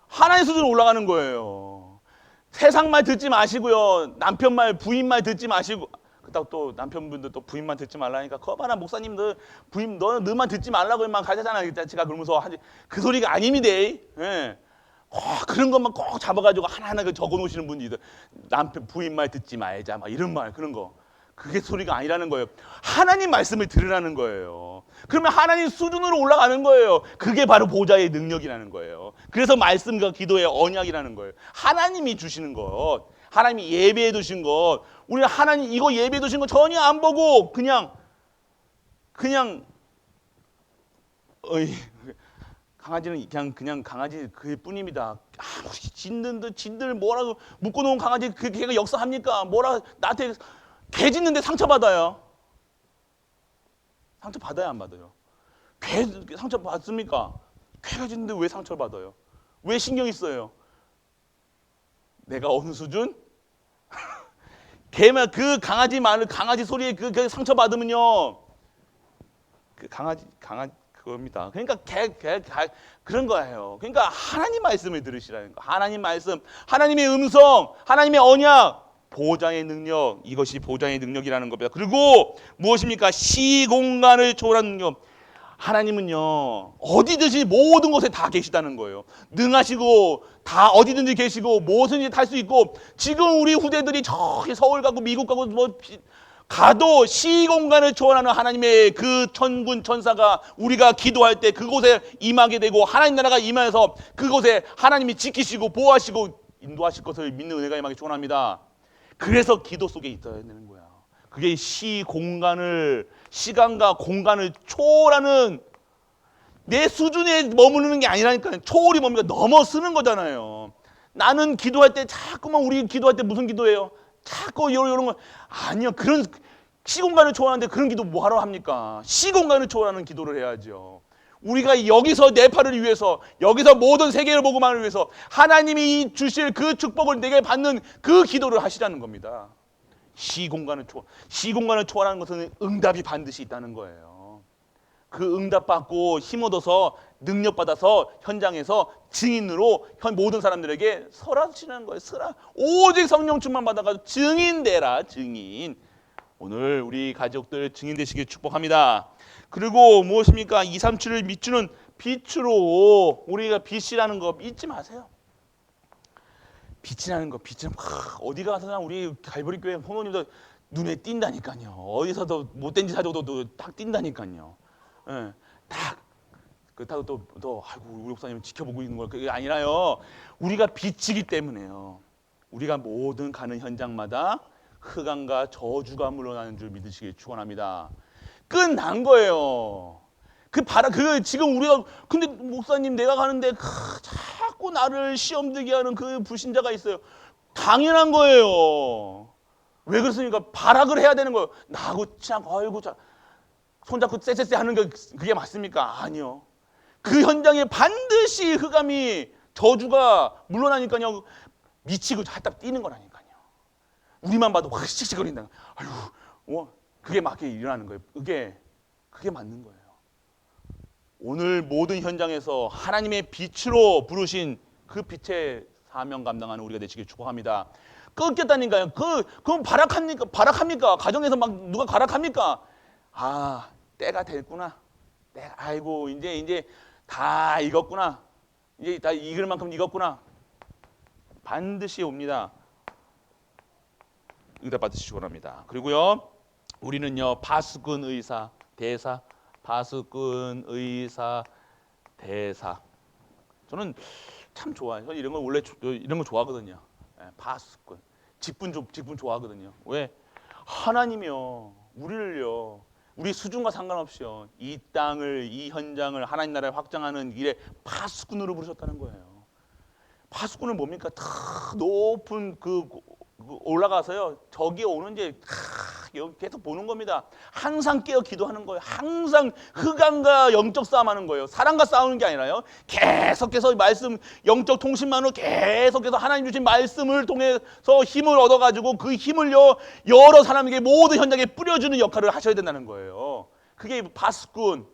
하나님 수준으로 올라가는 거예요. 세상 말 듣지 마시고요. 남편 말, 부인 말 듣지 마시고. 그렇다고 또 남편분들 또 부인만 듣지 말라니까 거봐라 목사님들 부인 너만 듣지 말라고 막 가자잖아. 제가 그러면서 그 소리가 아닙니다. 예. 그런 것만 꼭 잡아가지고 하나하나 적어 놓으시는 분이 남편 부인 말 듣지 말자 막 이런 말 그런 거 그게 소리가 아니라는 거예요. 하나님 말씀을 들으라는 거예요. 그러면 하나님 수준으로 올라가는 거예요. 그게 바로 보좌의 능력이라는 거예요. 그래서 말씀과 기도의 언약이라는 거예요. 하나님이 주시는 것, 하나님이 예배해 두신 것, 우리 하나님 이거 예배해 두신 거 전혀 안 보고 그냥 어이, 강아지는 그냥 강아지 그일 뿐입니다. 아무리 진들 뭐라고 묶어놓은 강아지 그 걔가 역사합니까? 뭐라 나한테 개 짖는데 상처 받아요. 상처 받아야 안 받아요? 개 상처 받습니까? 개가 짖는데 왜 상처를 받아요? 왜 신경이 써요? 내가 어느 수준? 개만 그 강아지 말을 강아지 소리에 그 상처 받으면요. 그 강아지 그겁니다. 그러니까 그런 거예요. 그러니까 하나님 말씀을 들으시라는 거. 하나님 말씀, 하나님의 음성, 하나님의 언약, 보장의 능력, 이것이 보장의 능력이라는 겁니다. 그리고 무엇입니까? 시공간을 초월하는 능력. 하나님은요 어디든지 모든 곳에 다 계시다는 거예요. 능하시고 다 어디든지 계시고 무엇든지 탈 수 있고 지금 우리 후대들이 저기 서울 가고 미국 가고 뭐 가도 시공간을 초월하는 하나님의 그 천군 천사가 우리가 기도할 때 그곳에 임하게 되고 하나님 나라가 임하여서 그곳에 하나님이 지키시고 보호하시고 인도하실 것을 믿는 은혜가 임하기 축원합니다. 그래서 기도 속에 있어야 되는 거야. 그게 시간과 공간을 초월하는 내 수준에 머무르는 게 아니라니까요. 초월이 뭡니까? 넘어서는 거잖아요. 나는 기도할 때 자꾸만 우리 기도할 때 무슨 기도해요? 자꾸 이런 거 아니요. 그런 시공간을 초월하는데 그런 기도 뭐 하러 합니까? 시공간을 초월하는 기도를 해야죠. 우리가 여기서 네팔을 위해서 여기서 모든 세계를 복음하기 위해서 하나님이 주실 그 축복을 내게 받는 그 기도를 하시라는 겁니다. 시공간을 초월하는 것은 응답이 반드시 있다는 거예요. 그 응답 받고 힘 얻어서 능력 받아서 현장에서 증인으로 모든 사람들에게 설하시는 거예요. 오직 성령 충만 받아가지고 증인되라. 증인. 오늘 우리 가족들 증인 되시길 축복합니다. 그리고 무엇입니까? 2, 3, 7을 비추는 빛으로 우리가 빛이라는 거 잊지 마세요. 빛이라는 거, 빛은 어디 가서나 우리 갈보리 교회 성도님도 눈에 띈다니까요. 어디서도 못된 짓 하셔도 딱 띈다니까요. 예, 딱 그렇다고 또 아이고 우리 목사님 지켜보고 있는 걸 그게 아니라요. 우리가 빛이기 때문에요. 우리가 모든 가는 현장마다 흑암과 저주가 물러나는 줄 믿으시길 축원합니다. 끝난 거예요. 지금 우리가 근데 목사님 내가 가는데 자꾸 나를 시험 들게 하는 그 불신자가 있어요. 당연한 거예요. 왜 그렇습니까? 발악을 해야 되는 거예요. 나하고 참 아이고 참 손잡고 쎄쎄쎄 하는 게 그게 맞습니까? 아니요. 그 현장에 반드시 흑암이 저주가 물러나니까요. 미치고 살짝 뛰는 거라니까요. 우리만 봐도 확 씩씩거린다. 아유, 그게 맞게 일어나는 거예요. 그게 맞는 거예요. 오늘 모든 현장에서 하나님의 빛으로 부르신 그 빛의 사명 감당하는 우리가 되시길 축복합니다. 꺾였다니까요. 그건 발악합니까? 가정에서 막 누가 발악합니까? 아, 때가 됐구나. 아이고, 이제 다 익었구나. 이제 다 익을 만큼 익었구나. 반드시 옵니다. 응답 받으시기 원합니다. 그리고요, 우리는요, 파수꾼 의사 대사. 저는 참 좋아요. 저는 이런 거 원래 이런 거 좋아하거든요. 파수꾼, 직분 좋아하거든요. 왜? 하나님이요, 우리를요, 우리 수준과 상관없이요, 이 땅을, 이 현장을 하나님 나라에 확장하는 일에 파수꾼으로 부르셨다는 거예요. 파수꾼은 뭡니까? 다 높은 올라가서요, 저기 오는지 여기 계속 보는 겁니다. 항상 깨어 기도하는 거예요. 항상 흑암과 영적 싸움하는 거예요. 사람과 싸우는 게 아니라요. 계속해서 말씀, 영적 통신만으로 계속해서 하나님 주신 말씀을 통해서 힘을 얻어가지고 그 힘을요 여러 사람에게 모든 현장에 뿌려주는 역할을 하셔야 된다는 거예요. 그게 파수꾼.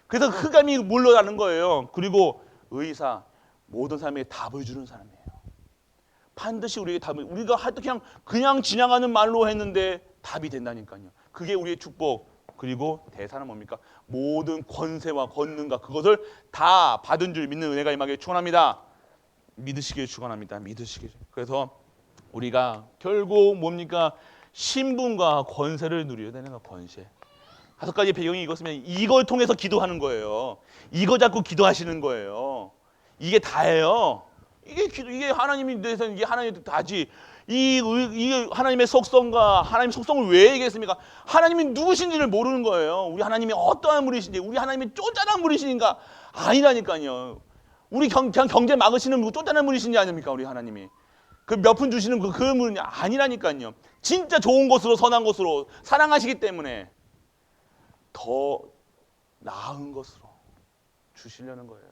그래서 흑암이 물러나는 거예요. 그리고 의사, 모든 사람에게 답을 주는 사람이에요. 반드시 우리에게 답을, 우리가 할 때 그냥 지나가는 말로 했는데 답이 된다니까요. 그게 우리의 축복. 그리고 대사는 뭡니까? 모든 권세와 권능과 그것을 다 받은 줄 믿는 은혜가 임하게 축원합니다. 믿으시길 축원합니다. 믿으시길. 그래서 우리가 결국 뭡니까? 신분과 권세를 누려야 되는 거. 권세. 5가지 배경이 이것이면 이걸 통해서 기도하는 거예요. 이거 잡고 기도하시는 거예요. 이게 다예요. 이게 하나님이 대해서 이게 하나님의 다지. 이 하나님의 속성과 하나님의 속성을 왜 얘기했습니까? 하나님이 누구신지를 모르는 거예요. 우리 하나님이 어떠한 분이신지, 우리 하나님이 쪼잔한 분이신가? 아니라니까요. 우리 그냥 경제 막으시는 분, 쪼잔한 분이신지 아닙니까? 우리 하나님이. 그 몇 푼 주시는 그 분이 아니라니까요. 진짜 좋은 것으로, 선한 것으로 사랑하시기 때문에 더 나은 것으로 주시려는 거예요.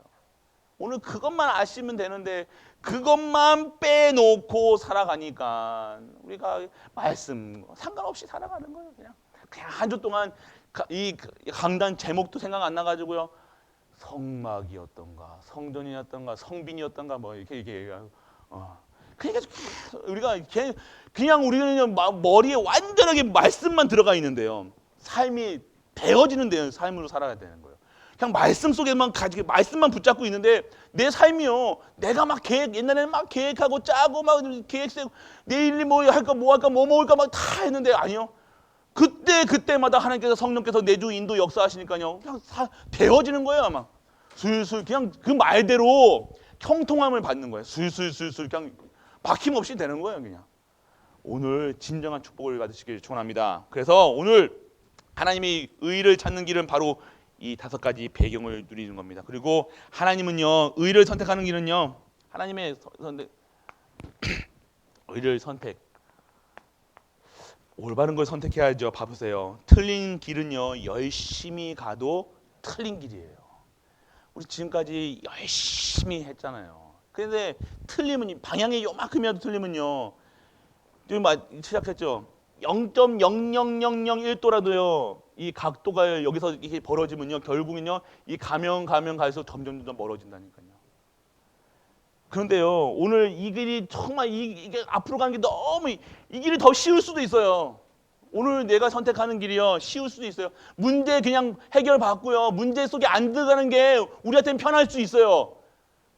오늘 그것만 아시면 되는데 그것만 빼놓고 살아가니까 우리가 말씀 상관없이 살아가는 거예요. 그냥 한 주 동안 이 강단 제목도 생각 안 나가지고요. 성막이었던가 성전이었던가 성빈이었던가 뭐 이렇게 얘기해요. 그러니까 우리가 그냥 우리는 머리에 완전하게 말씀만 들어가 있는데요. 삶이 배워지는데요. 삶으로 살아야 되는 거예요. 그냥 말씀 속에만 가지고 말씀만 붙잡고 있는데 내 삶이요. 내가 막 옛날에는 막 계획하고 짜고 막 계획 세고 내일이 뭐 할까 뭐 할까 뭐 먹을까 막 다 했는데 아니요. 그때마다 하나님께서 성령께서 내주 인도 역사하시니까요. 그냥 되어지는 거예요. 아마 술술 그냥 그 말대로 형통함을 받는 거예요. 술술술술 그냥 막힘없이 되는 거예요. 그냥 오늘 진정한 축복을 받으시길 축원합니다. 그래서 오늘 하나님이 의를 찾는 길은 바로 이 5가지 배경을 누리는 겁니다. 그리고 하나님은요, 의를 선택하는 길은요, 하나님의 의를 올바른 걸 선택해야죠. 봐보세요. 틀린 길은요, 열심히 가도 틀린 길이에요. 우리 지금까지 열심히 했잖아요. 그런데 틀리면 방향이 요만큼이라도 틀리면요, 지금 시작했죠. 0.00001도라도요 이 각도가 여기서 이렇게 벌어지면요 결국은요 이 가면 갈수록 점점 멀어진다니까요. 그런데요 오늘 이 길이 정말 이게 앞으로 가는 게 너무 이 길이 더 쉬울 수도 있어요. 오늘 내가 선택하는 길이요 쉬울 수도 있어요. 문제 그냥 해결받고요 문제 속에 안 들어가는 게 우리한테는 편할 수 있어요.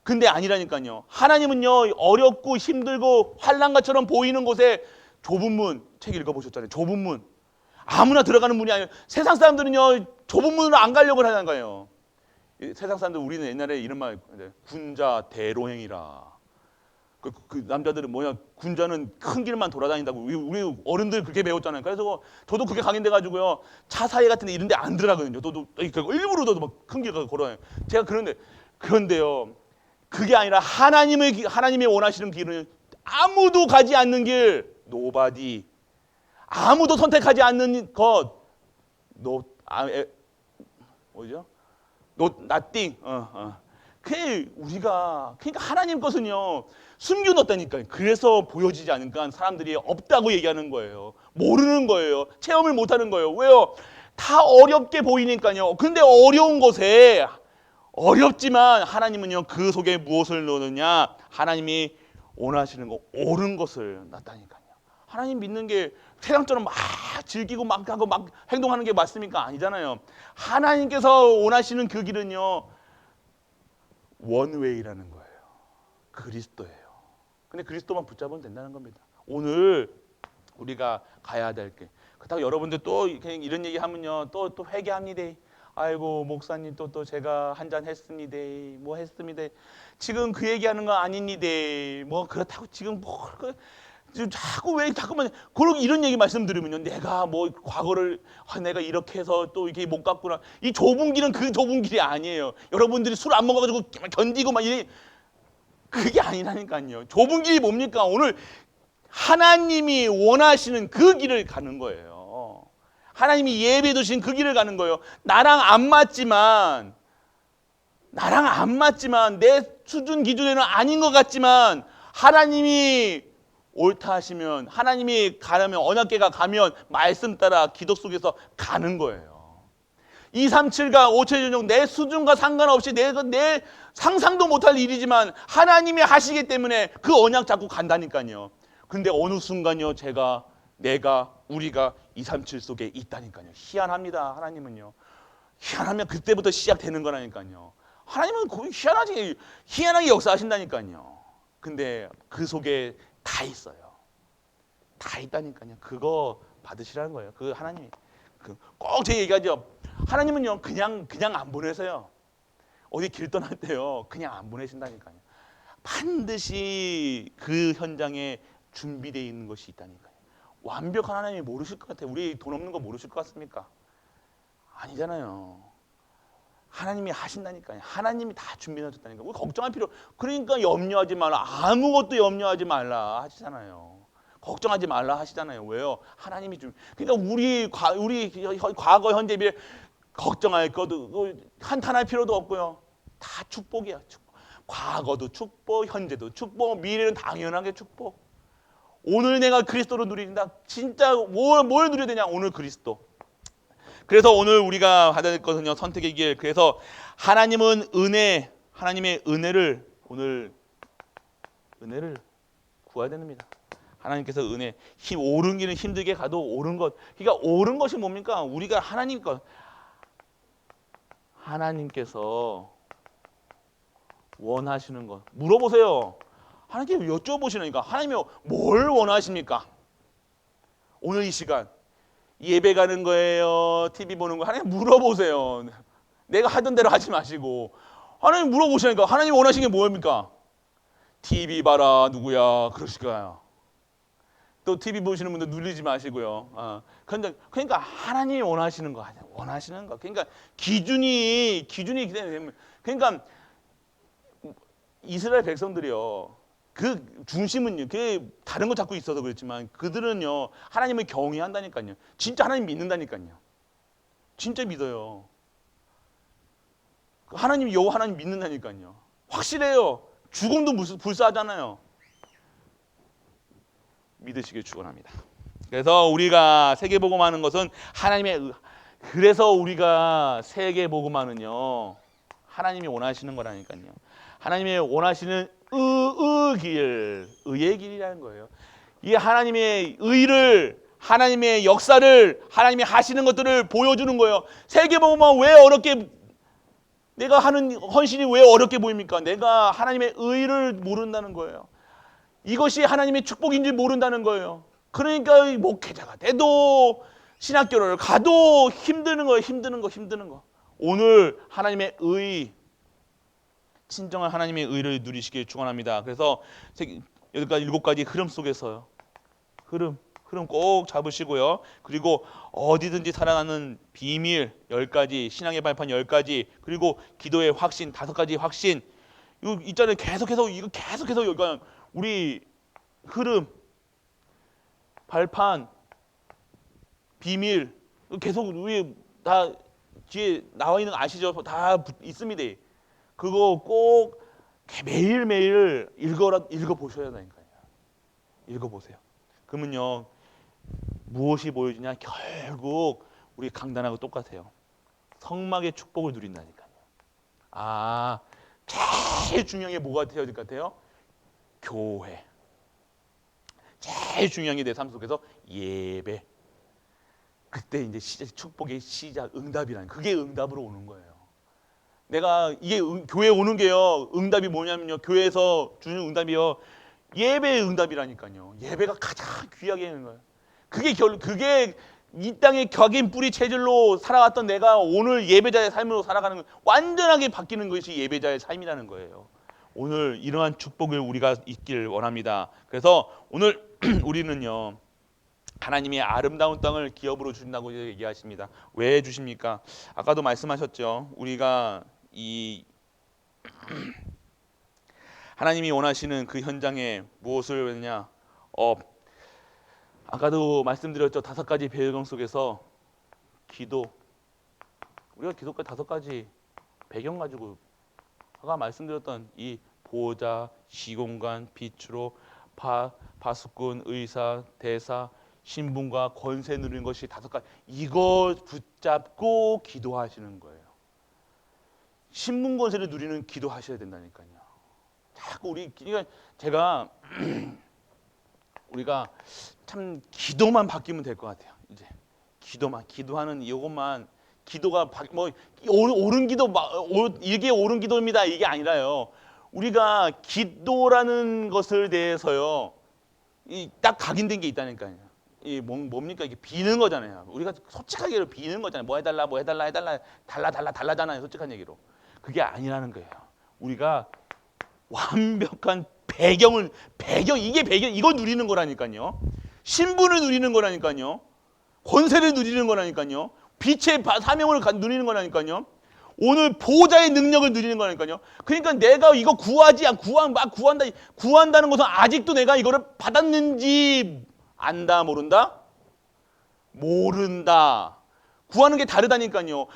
근데 아니라니까요. 하나님은요 어렵고 힘들고 환난과처럼 보이는 곳에 좁은 문, 책 읽어보셨잖아요. 좁은 문. 아무나 들어가는 문이 아니에요. 세상 사람들은요, 좁은 문으로 안 가려고 하는 거예요. 세상 사람들, 우리는 옛날에 이런 말, 군자 대로행이라. 그 남자들은 뭐냐, 군자는 큰 길만 돌아다닌다고. 우리 어른들 그렇게 배웠잖아요. 그래서 저도 그게 각인돼가지고요, 차 사이 같은 데 이런 데 안 들어가거든요. 저도 일부러 저도 막 큰 길 걸어요. 제가 그런데요, 그게 아니라 하나님이 원하시는 길은 아무도 가지 않는 길, nobody. 아무도 선택하지 않는 것, 뭐죠? nothing. 그러니까 하나님 것은요 숨겨놨다니까요. 그래서 보여지지 않으니까 사람들이 없다고 얘기하는 거예요. 모르는 거예요. 체험을 못하는 거예요. 왜요? 다 어렵게 보이니까요. 근데 어려운 것에 어렵지만 하나님은요 그 속에 무엇을 넣느냐? 하나님이 원하시는 거 옳은 것을 놨다니까요. 하나님 믿는 게 세상처럼 막 즐기고 막 하고 막 행동하는 게 맞습니까? 아니잖아요. 하나님께서 원하시는 그 길은요 원웨이라는 거예요. 그리스도예요. 근데 그리스도만 붙잡으면 된다는 겁니다. 오늘 우리가 가야 될 게 그렇다고 여러분들 또 이런 얘기 하면요 또 회개합니다. 아이고 목사님 또 제가 한잔 했습니다. 뭐 했습니다. 지금 그 얘기하는 거 아닙니다. 뭐 그렇다고 지금 자꾸만 그러고 이런 얘기 말씀드리면요 내가 뭐 과거를 내가 이렇게 해서 또 이렇게 못 갔구나. 이 좁은 길은 그 좁은 길이 아니에요. 여러분들이 술 안 먹어가지고 견디고 막 이래 그게 아니라니까요. 좁은 길이 뭡니까? 오늘 하나님이 원하시는 그 길을 가는 거예요. 하나님이 예비해 두신 그 길을 가는 거예요. 나랑 안 맞지만 내 수준 기준에는 아닌 것 같지만 하나님이 옳다 하시면 하나님이 가려면 언약궤가 가면 말씀 따라 기도 속에서 가는 거예요. 237과 5천전용 내 수준과 상관없이 내 상상도 못할 일이지만 하나님이 하시기 때문에 그 언약 잡고 간다니까요. 근데 어느 순간요 우리가 237 속에 있다니까요. 희한합니다. 하나님은요. 희한하면 그때부터 시작되는 거라니까요. 하나님은 희한하게 역사하신다니까요. 근데 그 속에 다 있어요. 다 있다니까요. 그거 받으시라는 거예요. 그 하나님이 꼭 제 얘기하죠. 하나님은요 그냥 안 보내세요. 어디 길 떠날 때요 그냥 안 보내신다니까요. 반드시 그 현장에 준비되어 있는 것이 있다니까요. 완벽한 하나님이 모르실 것 같아요. 우리 돈 없는 거 모르실 것 같습니까? 아니잖아요. 하나님이 하신다니까요. 하나님이 다 준비해 놨다니까. 우리 걱정할 필요. 그러니까 염려하지 말라. 아무것도 염려하지 말라 하시잖아요. 걱정하지 말라 하시잖아요. 왜요? 하나님이 좀. 그러니까 우리 과거 현재 미래 걱정할 것도 한탄할 필요도 없고요. 다 축복이야. 축복. 과거도 축복, 현재도 축복, 미래는 당연하게 축복. 오늘 내가 그리스도로 누린다. 진짜 뭘 누려야 되냐? 오늘 그리스도. 그래서 오늘 우리가 받아야 될 것은요, 선택의 길. 그래서 하나님은 하나님의 은혜를 오늘 은혜를 구해야 됩니다. 하나님께서 옳은 길은 힘들게 가도 옳은 것. 그러니까 옳은 것이 뭡니까? 우리가 하나님께서 원하시는 것 물어보세요. 하나님께 여쭤보시니까 하나님이 뭘 원하십니까? 오늘 이 시간 예배 가는 거예요? TV 보는 거예요? 하나님 물어보세요. 내가 하던 대로 하지 마시고 하나님 물어보시니까 하나님 원하시는 게 뭐입니까? TV 봐라 누구야 그러실 거예요. 또 TV 보시는 분들 누리지 마시고요. 그러니까 하나님이 원하시는 거 아니야. 원하시는 거. 그러니까 기준이 그러니까 이스라엘 백성들이요. 그 중심은요. 그 다른 거 잡고 있어서 그렇지만 그들은요. 하나님을 경외한다니까요. 진짜 하나님 믿는다니까요. 진짜 믿어요. 여호와 하나님 믿는다니까요. 확실해요. 죽음도 불사하잖아요. 믿으시길 축원합니다. 그래서 우리가 세계복음하는 것은 그래서 우리가 세계복음하는요. 하나님이 원하시는 거라니까요. 하나님이 원하시는 의의 길이라는 거예요. 이 하나님의 의를, 하나님의 역사를, 하나님이 하시는 것들을 보여주는 거예요. 세계복음은 왜 어렵게, 내가 하는 헌신이 왜 어렵게 보입니까? 내가 하나님의 의를 모른다는 거예요. 이것이 하나님의 축복인지 모른다는 거예요. 그러니까 목회자가 돼도 신학교를 가도 힘드는 거. 오늘 하나님의 진정한 하나님의 의를 누리시길 축원합니다. 그래서 7가지 흐름 속에서요. 흐름 꼭 잡으시고요. 그리고 어디든지 살아나는 비밀 10가지, 신앙의 발판 10가지, 그리고 기도의 확신 5가지 확신. 이거 있잖아요. 계속해서 여기가 우리 흐름, 발판, 비밀 계속 우리 다 뒤에 나와 있는 거 아시죠? 다 있습니다. 그거 꼭 매일매일 읽어보셔야 되니까요. 읽어보세요. 그러면요 무엇이 보여지냐? 결국 우리 강단하고 똑같아요. 성막의 축복을 누린다니까요. 제일 중요한 게 뭐가 되어야 될 것 같아요? 교회. 제일 중요한 게 내 삶 속에서 예배. 그때 이제 축복의 시작, 응답이라는 그게 응답으로 오는 거예요. 내가 이게 교회 오는 게요. 응답이 뭐냐면요. 교회에서 주는 응답이요. 예배의 응답이라니까요. 예배가 가장 귀하게 하는 거예요. 그게 이 땅의 격인 뿌리 체질로 살아왔던 내가 오늘 예배자의 삶으로 살아가는 거 완전하게 바뀌는 것이 예배자의 삶이라는 거예요. 오늘 이러한 축복을 우리가 있길 원합니다. 그래서 오늘 우리는요. 하나님이 아름다운 땅을 기업으로 주신다고 얘기하십니다. 왜 주십니까? 아까도 말씀하셨죠. 우리가 이 하나님이 원하시는 그 현장에 무엇을 했냐? 아까도 말씀드렸죠. 5가지 배경 속에서 기도. 우리가 기도까지 5가지 배경 가지고 아까 말씀드렸던 이 보호자, 시공간, 빛으로 파수꾼, 의사, 대사, 신분과 권세 누리는 것이 5가지. 이거 붙잡고 기도하시는 거예요. 신분 권세를 누리는 기도하셔야 된다니까요. 자꾸 그러니까 우리가 참 기도만 바뀌면 될 것 같아요. 이제 기도하는 이것만 기도가 뭐 옳은 기도 이게 옳은 기도입니다. 이게 아니라요. 우리가 기도라는 것을 대해서요, 딱 각인된 게 있다니까요. 뭡니까? 이게 비는 거잖아요. 우리가 솔직하게 비는 거잖아요. 뭐 해달라, 뭐 해달라, 해달라, 달라잖아요. 솔직한 얘기로. 그게 아니라는 거예요. 우리가 완벽한 배경, 이게 배경, 이걸 누리는 거라니까요. 신분을 누리는 거라니까요. 권세를 누리는 거라니까요. 빛의 사명을 누리는 거라니까요. 오늘 보호자의 능력을 누리는 거라니까요. 그러니까 내가 이거 구한다는 것은 아직도 내가 이거를 받았는지 안다, 모른다? 모른다. 구하는 게 다르다니까요.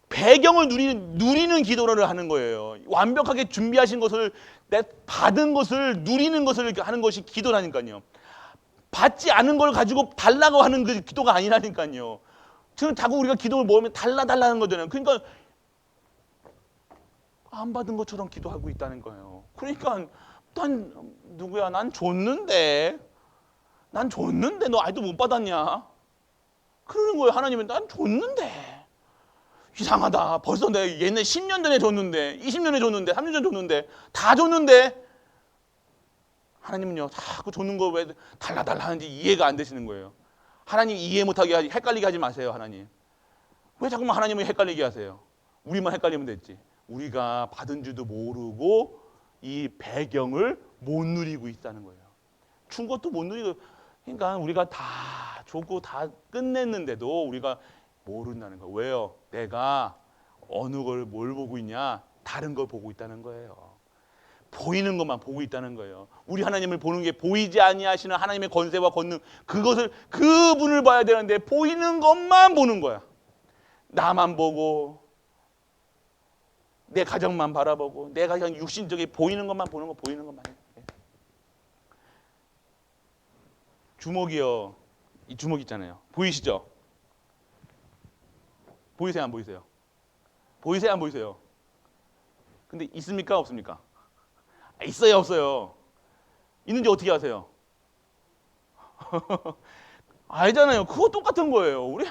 배경을 누리는 기도를 하는 거예요. 완벽하게 준비하신 것을, 받은 것을 누리는 것을 하는 것이 기도라니까요. 받지 않은 걸 가지고 달라고 하는 그 기도가 아니라니까요. 지금 자꾸 우리가 기도를 모으면 달라는 거잖아요. 그러니까 안 받은 것처럼 기도하고 있다는 거예요. 그러니까 난 줬는데 너 아직도 못 받았냐? 그러는 거예요. 하나님은 난 줬는데 이상하다. 벌써 내가 옛날 10년 전에 줬는데 20년 전에 줬는데 30년 전에 줬는데 다 줬는데 하나님은요 자꾸 줬는 거 왜 달라 하는지 이해가 안 되시는 거예요. 하나님 이해 못하게 헷갈리게 하지 마세요. 하나님 왜 자꾸만 하나님을 헷갈리게 하세요? 우리만 헷갈리면 됐지. 우리가 받은 줄도 모르고 이 배경을 못 누리고 있다는 거예요. 준 것도 못 누리고, 그러니까 우리가 다 줬고 다 끝냈는데도 우리가 모른다는 거예요. 왜요? 내가 어느 걸 뭘 보고 있냐? 다른 걸 보고 있다는 거예요. 보이는 것만 보고 있다는 거예요. 우리 하나님을 보는 게 보이지 아니하시는 하나님의 권세와 권능, 그분을 봐야 되는데 보이는 것만 보는 거야. 나만 보고 내 가정만 바라보고 내가 그냥 육신적인 보이는 것만 보는 거, 보이는 것만 해. 주먹이요. 이 주먹 있잖아요. 보이시죠? 보이세요? 안 보이세요? 보이세요? 안 보이세요? 근데 있습니까? 없습니까? 있어요? 없어요? 있는지 어떻게 아세요? 알잖아요. 그거 똑같은 거예요. 우리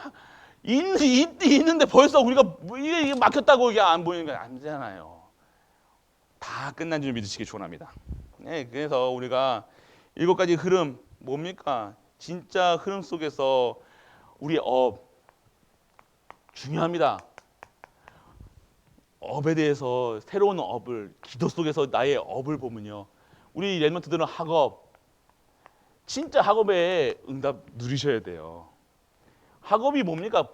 있는데 벌써 우리가 이게 막혔다고 이게 안 보이는 게 아니잖아요. 다 끝난 줄 믿으시기 축원합니다. 네, 그래서 우리가 7가지 흐름 뭡니까? 진짜 흐름 속에서 우리 중요합니다. 업에 대해서 새로운 업을 기도 속에서 나의 업을 보면요. 우리 랩런트들은 학업 진짜 학업에 응답 누리셔야 돼요. 학업이 뭡니까?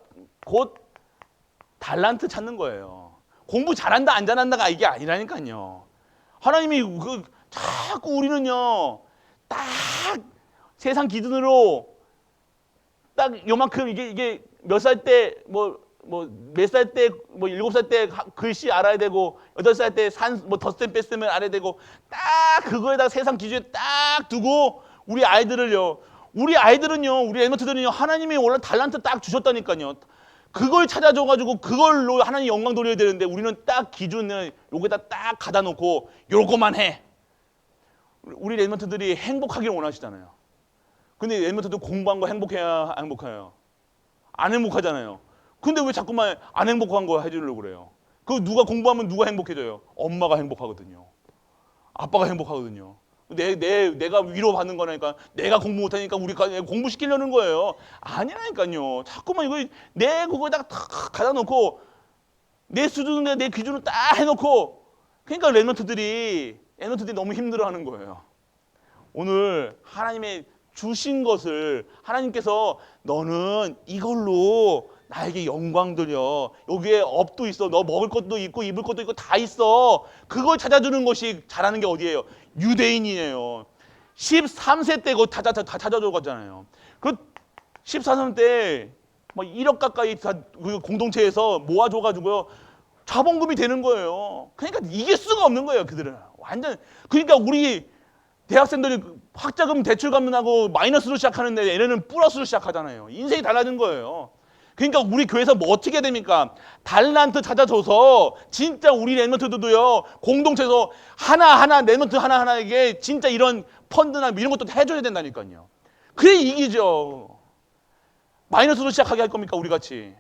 곧 달란트 찾는 거예요. 공부 잘한다 안 잘한다가 이게 아니라니까요. 하나님이 자꾸 우리는요. 딱 세상 기준으로 딱 요만큼 이게 몇 살 때 몇 살 때 7살 때 글씨 알아야 되고 8살 때 덧셈 뺐으면 알아야 되고 딱 그거에다 세상 기준에 딱 두고 우리 아이들은요 우리 엠너트들은요 하나님이 원래 달란트 딱 주셨다니까요. 그걸 찾아줘가지고 그걸로 하나님 영광 돌려야 되는데 우리는 딱 기준을 여기다 딱 갖다 놓고 요거만 해. 우리 엠너트들이 행복하기를 원하시잖아요. 근데 엠너트들 공부한 거 행복해야 안 행복해요? 안 행복하잖아요. 근데 왜 자꾸만 안 행복한 거 해주려고 그래요? 그 누가 공부하면 누가 행복해져요? 엄마가 행복하거든요. 아빠가 행복하거든요. 내가 위로받는 거라니까. 내가 공부 못하니까 우리 공부시키려는 거예요. 아니라니까요. 자꾸만 그거에다가 탁 갖다 놓고 내 수준에 내 기준을 딱 해놓고 그러니까 랩런트들이 너무 힘들어하는 거예요. 오늘 하나님의 주신 것을 하나님께서 너는 이걸로 나에게 영광 돌려. 여기에 업도 있어. 너 먹을 것도 있고 입을 것도 있고 다 있어. 그걸 찾아주는 것이 잘하는 게 어디예요? 유대인이에요. 13세 때 그거 다 찾아줘 갔잖아요. 그 14세 때 막 1억 가까이 다 공동체에서 모아줘가지고요. 자본금이 되는 거예요. 그러니까 이길 수가 없는 거예요. 그들은 완전. 그러니까 우리 대학생들이 학자금 대출 갚는다고 마이너스로 시작하는데 얘네는 플러스로 시작하잖아요. 인생이 달라진 거예요. 그러니까 우리 교회에서 뭐 어떻게 해야 됩니까? 달란트 찾아줘서 진짜 우리 랩런트들도요 공동체에서 하나하나 랩런트 하나하나에게 진짜 이런 펀드나 이런 것도 해줘야 된다니까요. 그래 이기죠. 마이너스로 시작하게 할 겁니까? 우리 같이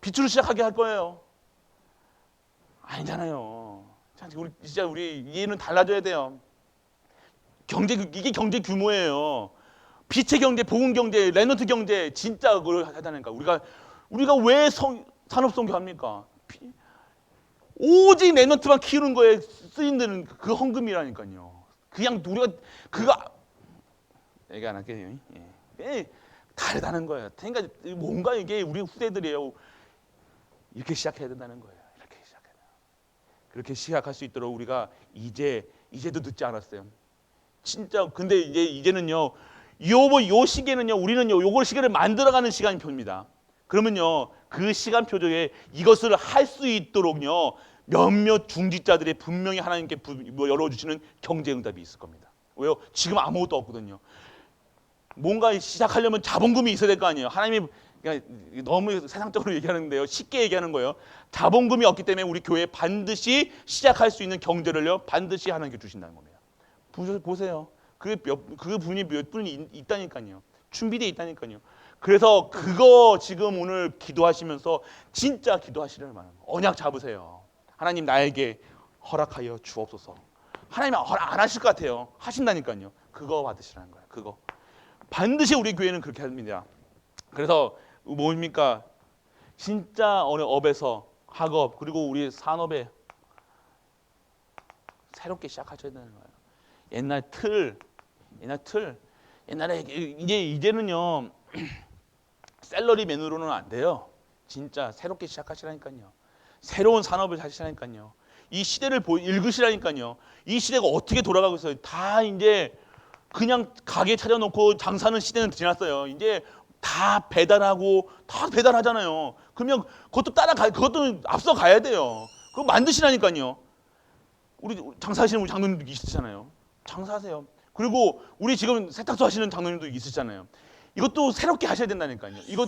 빚으로 시작하게 할 거예요. 아니잖아요. 우리 진짜 우리 이해는 달라져야 돼요. 이게 경제 규모예요. 빛의 경제, 복음 경제, 랩넌트 경제 진짜 그걸 하다니까. 우리가 왜 산업 선교합니까? 오직 랩넌트만 키우는 거에 쓰이는 그 헌금이라니까요. 그냥 우리가 그거 얘기 안 할게요. 예. 다르다는 거예요. 그러니까 뭔가 이게 우리 후대들이에요. 이렇게 시작해야 된다는 거예요. 이렇게 시작해야 돼요. 그렇게 시작할 수 있도록 우리가 이제도 늦지 않았어요. 진짜 근데 이제는요. 요 시기에는요. 우리는요. 요걸 시기를 만들어가는 시간표입니다. 그러면요. 그 시간표에 이것을 할 수 있도록요. 몇몇 중직자들이 분명히 하나님께 열어주시는 경제응답이 있을 겁니다. 왜요? 지금 아무것도 없거든요. 뭔가 시작하려면 자본금이 있어야 될 거 아니에요. 하나님이 그러니까 너무 세상적으로 얘기하는데요. 쉽게 얘기하는 거예요. 자본금이 없기 때문에 우리 교회에 반드시 시작할 수 있는 경제를요. 반드시 하나님께 주신다는 겁니다. 보세요. 그 분이 몇 분이 있다니까요. 준비되어 있다니까요. 그래서 그거 지금 오늘 기도하시면서 진짜 기도하시려는 말은 언약 잡으세요. 하나님 나에게 허락하여 주옵소서. 하나님 허락 안 하실 것 같아요. 하신다니까요. 그거 받으시라는 거예요. 그거. 반드시 우리 교회는 그렇게 합니다. 그래서 뭡니까? 진짜 어느 업에서 학업 그리고 우리 산업에 새롭게 시작하셔야 되는 거예요. 옛날에 이제는요 샐러리맨으로는 안 돼요. 진짜 새롭게 시작하시라니까요. 새로운 산업을 하시라니까요. 이 시대를 읽으시라니까요. 이 시대가 어떻게 돌아가고 있어요. 다 이제 그냥 가게 차려놓고 장사하는 시대는 지났어요. 이제 다 배달하잖아요. 그러면 그것도 앞서 가야 돼요. 그거 만드시라니까요. 우리 장사하시는 우리 장로님도 있으시잖아요. 장사하세요. 그리고 우리 지금 세탁소 하시는 장로님도 있으시잖아요. 이것도 새롭게 하셔야 된다니까요. 이거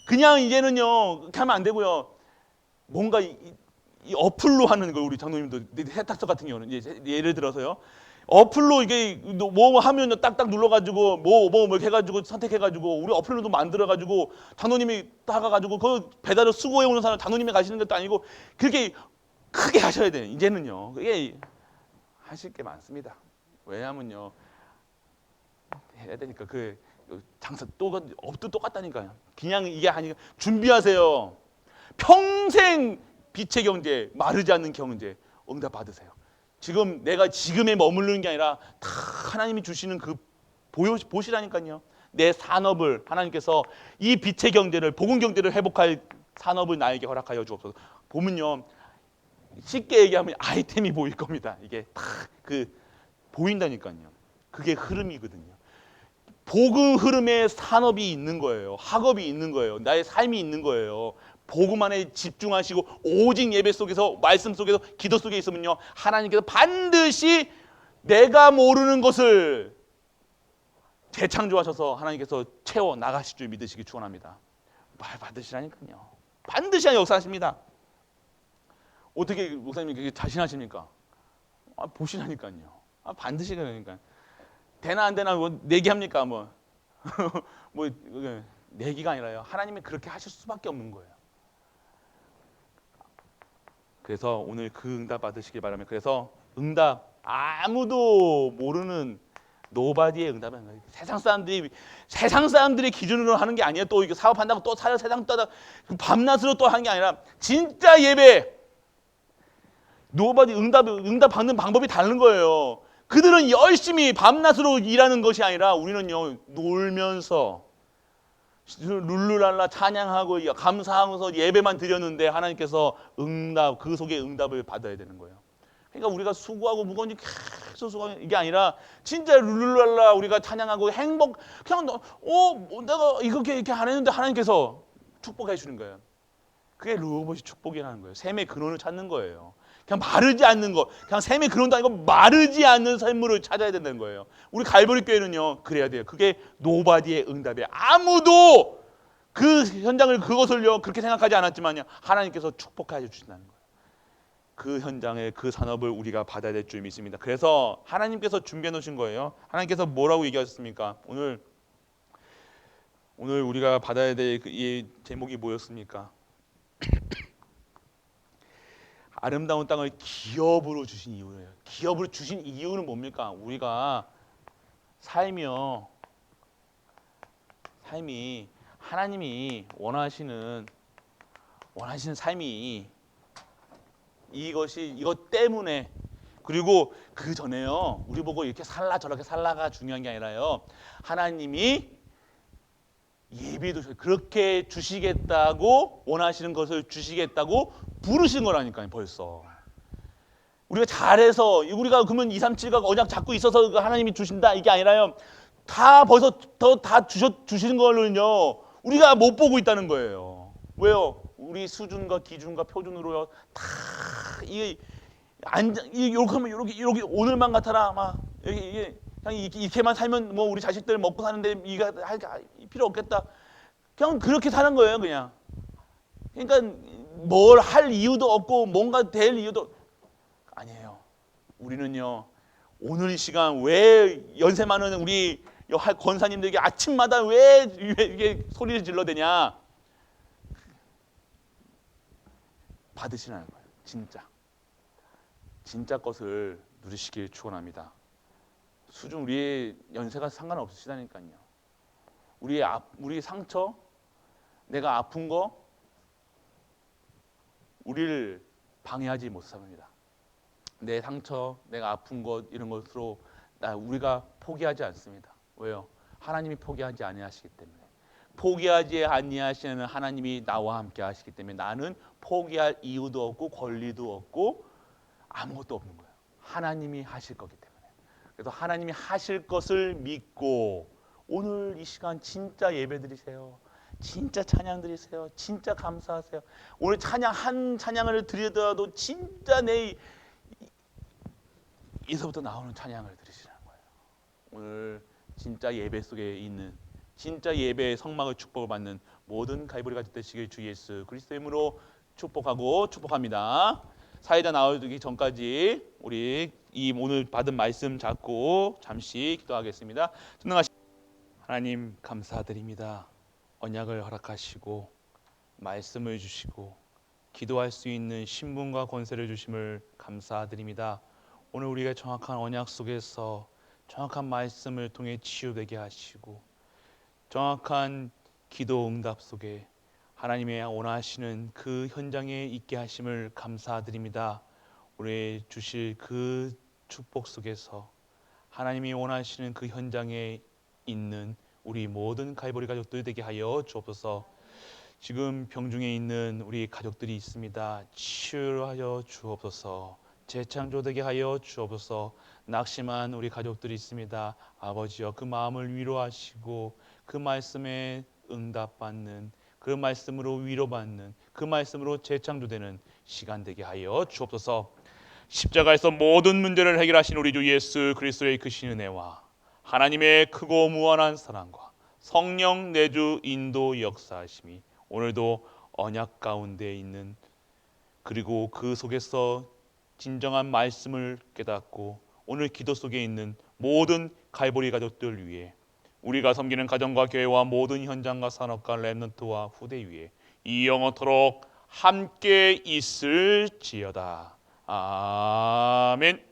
그냥 이제는요 그렇게 하면 안 되고요. 뭔가 이 어플로 하는 걸 우리 장로님도 세탁소 같은 경우는 이제 예를 들어서요. 어플로 이게 뭐 하면 딱딱 눌러가지고 뭐 해가지고 선택해가지고 우리 어플로도 만들어가지고 장로님이 따가가지고 그 배달을 수고해 오는 사람 장로님이 가시는 것도 아니고 그렇게 크게 하셔야 돼요. 이제는요. 그게 하실 게 많습니다. 왜냐하면요 해야 되니까 그 장사 업도 똑같다니까요. 그냥 이게 아니라 준비하세요. 평생 빛의 경제, 마르지 않는 경제 응답 받으세요. 지금 내가 지금에 머무르는 게 아니라 다 하나님이 주시는 그 보시라니까요. 내 산업을 하나님께서 이 빛의 경제를 복음 경제를 회복할 산업을 나에게 허락하여 주옵소서. 보면요 쉽게 얘기하면 아이템이 보일 겁니다. 이게 다 보인다니까요. 그게 흐름이거든요. 복음 흐름에 산업이 있는 거예요. 학업이 있는 거예요. 나의 삶이 있는 거예요. 복음 안에 집중하시고 오직 예배 속에서 말씀 속에서 기도 속에 있으면요 하나님께서 반드시 내가 모르는 것을 재창조하셔서 하나님께서 채워 나가실 줄 믿으시기 축원합니다. 말 받으시라니까요. 반드시 역사하십니다. 어떻게 목사님 그게 자신하십니까? 보시라니까요. 반드시 그러니까 되나 안 되나 뭐 내기합니까 뭐 뭐 내기가 아니라요. 하나님이 그렇게 하실 수밖에 없는 거예요. 그래서 오늘 그 응답 받으시길 바라면 그래서 응답 아무도 모르는 노바디의 응답은 거예요. 세상 사람들이 기준으로 하는 게 아니에요. 또 이거 사업한다고 또 세상 떠다 밤낮으로 또 하는 게 아니라 진짜 예배 노바디 응답 받는 방법이 다른 거예요. 그들은 열심히 밤낮으로 일하는 것이 아니라 우리는요 놀면서 룰루랄라 찬양하고 감사하면서 예배만 드렸는데 하나님께서 그 속에 응답을 받아야 되는 거예요. 그러니까 우리가 수고하고 무거운 일 계속 수고하는 이게 아니라 진짜 룰루랄라 우리가 찬양하고 그냥 내가 이렇게 안 했는데 하나님께서 축복해 주는 거예요. 그게 르호봇이 축복이라는 거예요. 샘의 근원을 찾는 거예요. 그냥 마르지 않는 거, 그냥 샘의 근원도 아니고 마르지 않는 샘물을 찾아야 된다는 거예요. 우리 갈보리 교회는요, 그래야 돼요. 그게 노바디의 응답이에요. 아무도 그 현장을 그것을요 그렇게 생각하지 않았지만요, 하나님께서 축복해 주신다는 거예요. 그 현장에 그 산업을 우리가 받아야 될 줄 믿습니다. 그래서 하나님께서 준비해 놓으신 거예요. 하나님께서 뭐라고 얘기하셨습니까? 오늘 우리가 받아야 될 이 제목이 뭐였습니까? 아름다운 땅을 기업으로 주신 이유예요. 기업으로 주신 이유는 뭡니까? 우리가 삶이 하나님이 원하시는 삶이 이것 때문에, 그리고 그 전에요, 우리 보고 이렇게 살라 저렇게 살라가 중요한 게 아니라요, 하나님이 예비도 그렇게 주시겠다고, 원하시는 것을 주시겠다고 부르신 거라니까요. 벌써 우리가 잘해서, 우리가 그러면 2, 3, 7가 언약 잡고 있어서 하나님이 주신다 이게 아니라요, 다 벌써 다 주시는 걸로는요 우리가 못 보고 있다는 거예요. 왜요? 우리 수준과 기준과 표준으로요 다 이게 이렇게 하면 이렇게 오늘만 같아라 막 이게 그냥 이렇게만 살면 뭐 우리 자식들 먹고 사는데 이거 할 필요 없겠다. 그냥 그렇게 사는 거예요, 그냥. 그러니까 뭘 할 이유도 없고 뭔가 될 이유도 아니에요. 우리는요 오늘 이 시간 왜 연세 많은 우리 권사님들에게 아침마다 왜 이게 소리를 질러대냐? 받으시라는 거예요. 진짜 것을 누리시길 축원합니다. 수준 우리의 연세가 상관없으시다니까요. 우리의 상처, 내가 아픈 거 우리를 방해하지 못합니다. 내 상처, 내가 아픈 것 이런 것으로 우리가 포기하지 않습니다. 왜요? 하나님이 포기하지 아니하시기 때문에. 포기하지 아니하시는 하나님이 나와 함께 하시기 때문에 나는 포기할 이유도 없고 권리도 없고 아무것도 없는 거예요. 하나님이 하실 거기 때문에. 그래서 하나님이 하실 것을 믿고 오늘 이 시간 진짜 예배 드리세요. 진짜 찬양 드리세요. 진짜 감사하세요. 오늘 한 찬양을 드리더라도 진짜 이서부터 나오는 찬양을 드리시라는 거예요. 오늘 진짜 예배 속에 있는, 진짜 예배의 성막의 축복을 받는 모든 가이브리가 되시길 주 예수 그리스도의 이름으로 축복합니다. 사회자 나오기 전까지 우리 이 오늘 받은 말씀 잡고 잠시 기도하겠습니다. 전능하신 하나님 감사드립니다. 언약을 허락하시고 말씀을 주시고 기도할 수 있는 신분과 권세를 주심을 감사드립니다. 오늘 우리가 정확한 언약 속에서 정확한 말씀을 통해 치유되게 하시고 정확한 기도 응답 속에 하나님의 원하시는 그 현장에 있게 하심을 감사드립니다. 우리 주실 그 축복 속에서 하나님이 원하시는 그 현장에 있는 우리 모든 가이보리 가족들 되게 하여 주옵소서. 지금 병중에 있는 우리 가족들이 있습니다. 치유하여 주옵소서. 재창조되게 하여 주옵소서. 낙심한 우리 가족들이 있습니다. 아버지여 그 마음을 위로하시고 그 말씀에 응답받는, 그 말씀으로 위로받는, 그 말씀으로 재창조되는 시간 되게 하여 주옵소서. 십자가에서 모든 문제를 해결하신 우리 주 예수 그리스도의 크신 은혜와 하나님의 크고 무한한 사랑과 성령 내주 인도 역사하심이 오늘도 언약 가운데 있는, 그리고 그 속에서 진정한 말씀을 깨닫고 오늘 기도 속에 있는 모든 갈보리 가족들 위해, 우리가 섬기는 가정과 교회와 모든 현장과 산업과 렘넌트와 후대 위에 이 영원토록 함께 있을지어다. 아멘.